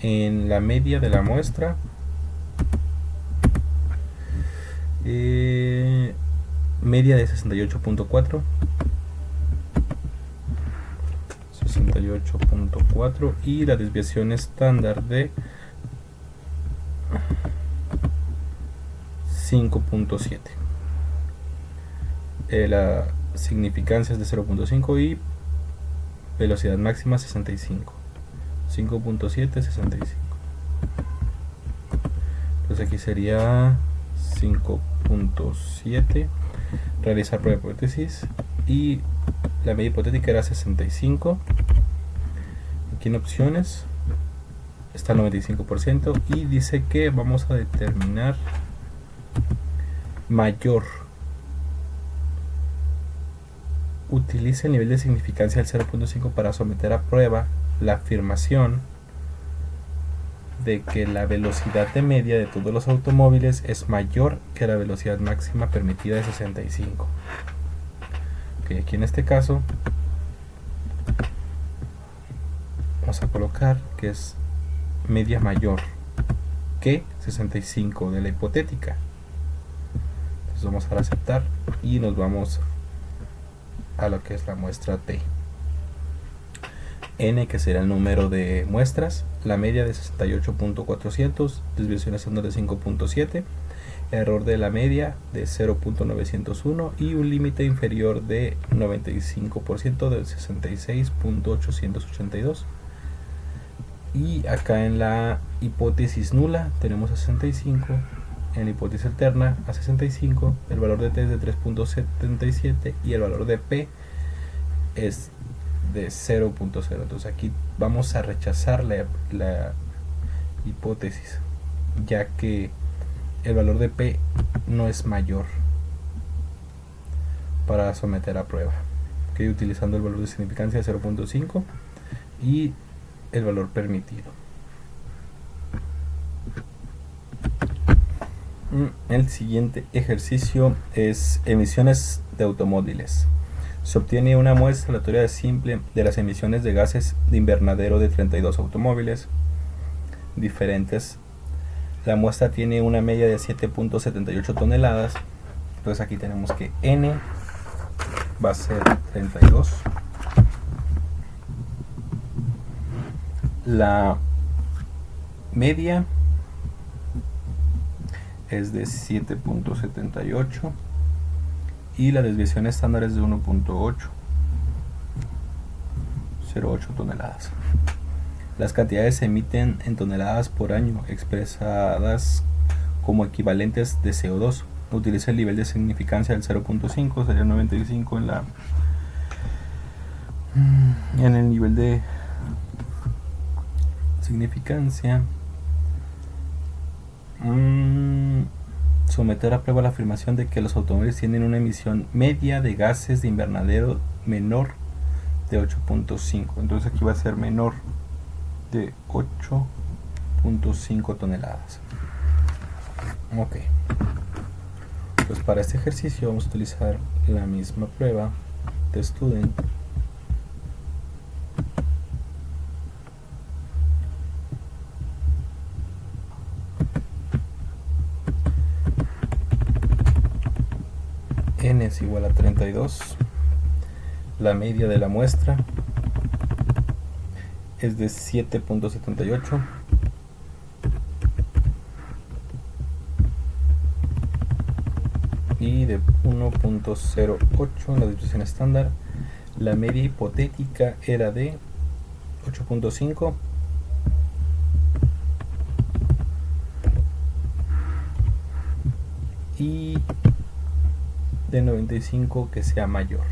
En la media de la muestra media de 68.4 y la desviación estándar de 5.7. La significancia es de 0.5 y velocidad máxima 65. 5.7, 65. Entonces aquí sería 5.7. Realizar prueba de hipótesis y la media hipotética era 65. Aquí en opciones está el 95% y dice que vamos a determinar mayor. Utiliza el nivel de significancia del 0.5 para someter a prueba la afirmación de que la velocidad de media de todos los automóviles es mayor que la velocidad máxima permitida de 65. Okay, aquí en este caso vamos a colocar que es media mayor que 65 de la hipotética. Entonces vamos a dar a aceptar y nos vamos a lo que es la muestra T. N, que será el número de muestras, la media de 68.400, desviación estándar de 5.7, error de la media de 0.901 y un límite inferior de 95% de 66.882. Y acá en la hipótesis nula tenemos a 65, en la hipótesis alterna a 65, el valor de T es de 3.77 y el valor de P es de 0.0. Entonces aquí vamos a rechazar la hipótesis, ya que el valor de P no es mayor para someter a prueba. Okay, utilizando el valor de significancia de 0.5 y el valor permitido. El siguiente ejercicio es emisiones de automóviles. Se obtiene una muestra aleatoria simple de las emisiones de gases de invernadero de 32 automóviles diferentes. La muestra tiene una media de 7.78 toneladas. Entonces aquí tenemos que N va a ser 32. La media es de 7.78 y la desviación estándar es de 1.08 toneladas. Las cantidades se emiten en toneladas por año expresadas como equivalentes de CO2. Utiliza el nivel de significancia del 0.5, sería 95 en el nivel de significancia. Someter a prueba la afirmación de que los automóviles tienen una emisión media de gases de invernadero menor de 8.5. Entonces aquí va a ser menor de 8.5 toneladas. Ok. Pues para este ejercicio vamos a utilizar la misma prueba de Student. N es igual a 32. La media de la muestra es de 7.78. Y de 1.08 en la distribución estándar. La media hipotética era de 8.5. Y de 95 que sea mayor.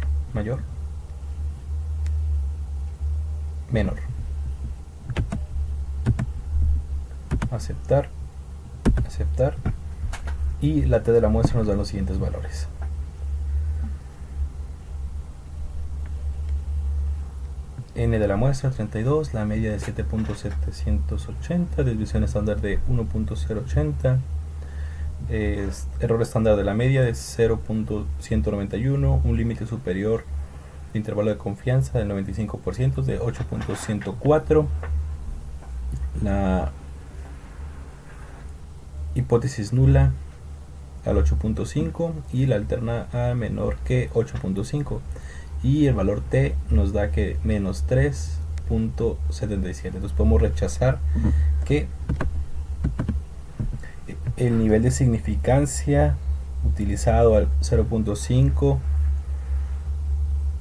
Menor. Aceptar. Y la T de la muestra nos da los siguientes valores. N de la muestra 32, la media de 7.780, desviación estándar de 1.080, error estándar de la media de 0.191, un límite superior de intervalo de confianza del 95% de 8.104, la hipótesis nula al 8.5 y la alterna a menor que 8.5, y el valor T nos da que menos 3.77. Entonces podemos rechazar que el nivel de significancia utilizado al 0.5,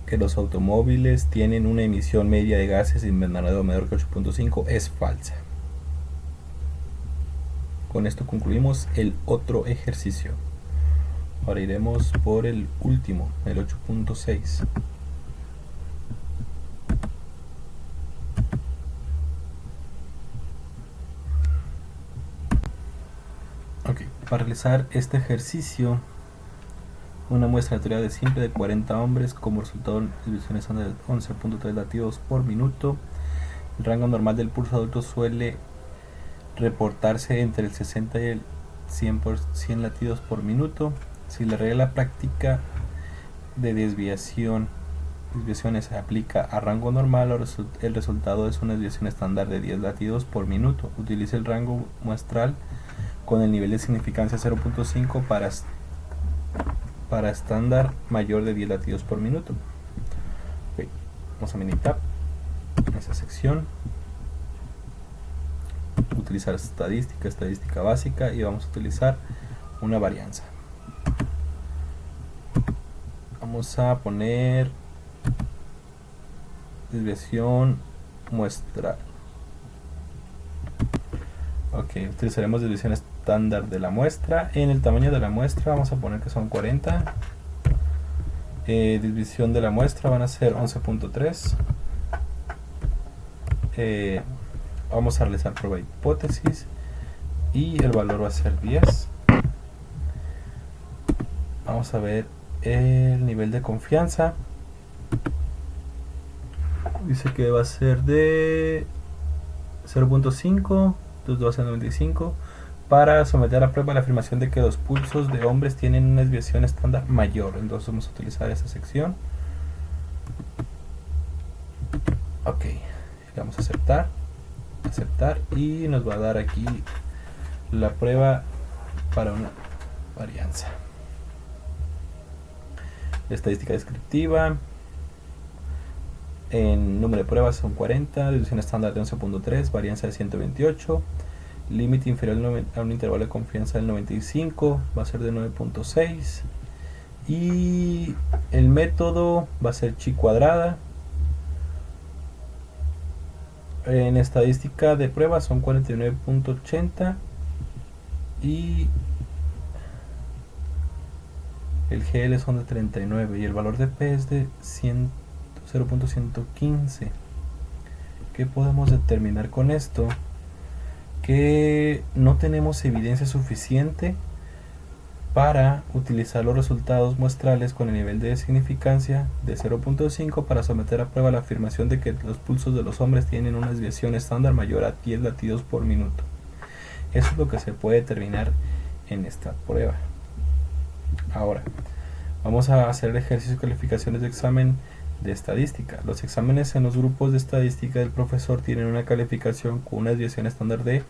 que los automóviles tienen una emisión media de gases invernadero menor que 8.5, es falsa. Con esto concluimos el otro ejercicio. Ahora iremos por el último, el 8.6. Para realizar este ejercicio, una muestra aleatoria de simple de 40 hombres, como resultado de divisiones estándar de 11.3 latidos por minuto. El rango normal del pulso adulto suele reportarse entre el 60 y el 100 latidos por minuto. Si la regla práctica de desviaciones se aplica a rango normal, el resultado es una desviación estándar de 10 latidos por minuto. Utilice el rango muestral con el nivel de significancia 0.5 para estándar mayor de 10 latidos por minuto. Okay. Vamos a Minitab en esa sección, utilizar estadística básica, y vamos a utilizar una varianza. Vamos a poner desviación muestral. Utilizaremos desviación estándar de la muestra. En el tamaño de la muestra vamos a poner que son 40. Desviación de la muestra van a ser 11.3. Vamos a realizar prueba de hipótesis y el valor va a ser 10. Vamos a ver el nivel de confianza. Dice que va a ser de 0.5, entonces va a ser 95. Para someter a prueba la afirmación de que los pulsos de hombres tienen una desviación estándar mayor, entonces vamos a utilizar esa sección. Ok, vamos a aceptar y nos va a dar aquí la prueba para una varianza. Estadística descriptiva. En número de pruebas son 40, desviación estándar de 11.3, varianza de 128, límite inferior a un intervalo de confianza del 95, va a ser de 9.6, y el método va a ser chi cuadrada. En estadística de pruebas son 49.80 y el GL son de 39 y el valor de P es de 0.115. ¿Qué podemos determinar con esto? Que no tenemos evidencia suficiente para utilizar los resultados muestrales con el nivel de significancia de 0.5 para someter a prueba la afirmación de que los pulsos de los hombres tienen una desviación estándar mayor a 10 latidos por minuto. Eso es lo que se puede determinar en esta prueba. Ahora, vamos a hacer el ejercicio de calificaciones de examen de estadística. Los exámenes en los grupos de estadística del profesor tienen una calificación con una desviación estándar de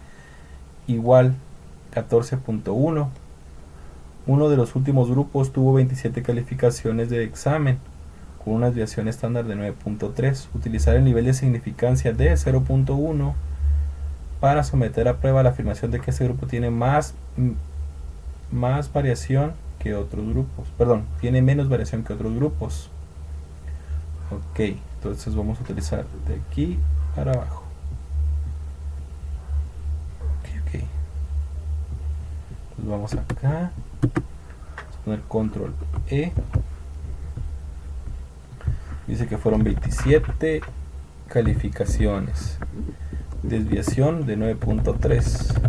igual 14.1. Uno de los últimos grupos tuvo 27 calificaciones de examen con una desviación estándar de 9.3. Utilizar el nivel de significancia de 0.1 para someter a prueba la afirmación de que este grupo tiene más variación que otros grupos. Perdón, tiene menos variación que otros grupos. Ok, entonces vamos a utilizar de aquí para abajo. Ok. Entonces vamos acá. Vamos a poner control E. Dice que fueron 27 calificaciones. Desviación de 9.3.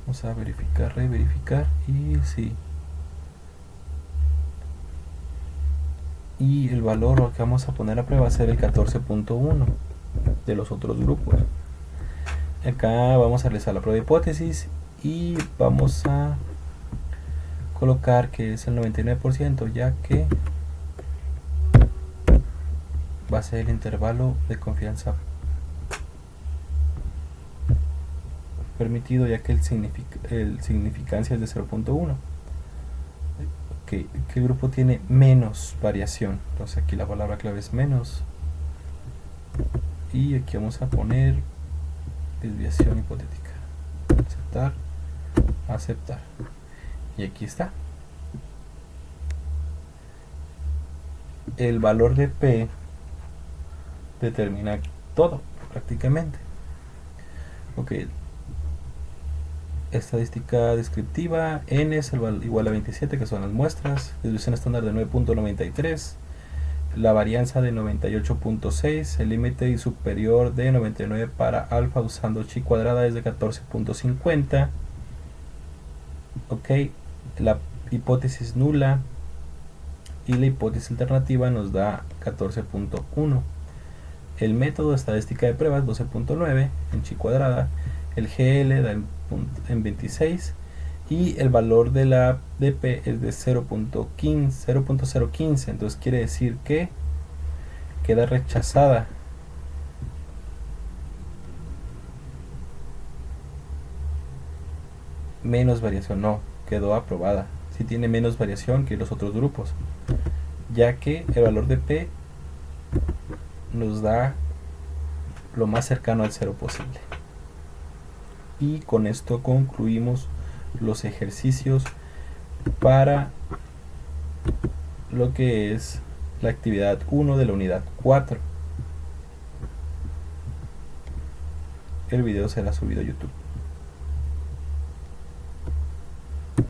Vamos a verificar, reverificar y sí. Y el valor que vamos a poner a prueba va a ser el 14.1 de los otros grupos. Acá vamos a realizar la prueba de hipótesis y vamos a colocar que es el 99%, ya que va a ser el intervalo de confianza permitido, ya que el significancia es de 0.1. ¿Qué grupo tiene menos variación? Entonces aquí la palabra clave es menos. Y aquí vamos a poner desviación hipotética. Aceptar, aceptar. Y aquí está. El valor de P determina todo, prácticamente. Ok. Estadística descriptiva. N es igual a 27, que son las muestras. Desviación estándar de 9.93. La varianza de 98.6. El límite superior de 99 para alfa usando chi cuadrada es de 14.50. Ok. La hipótesis nula y la hipótesis alternativa nos da 14.1. El método de estadística de pruebas 12.9 en chi cuadrada. El GL da en 26 y el valor de la DP es de 0.015. Entonces quiere decir que queda rechazada. Menos variación, no, quedó aprobada. Si tiene menos variación que los otros grupos, ya que el valor de P nos da lo más cercano al cero posible. Y con esto concluimos los ejercicios para lo que es la actividad 1 de la unidad 4. El video será subido a YouTube.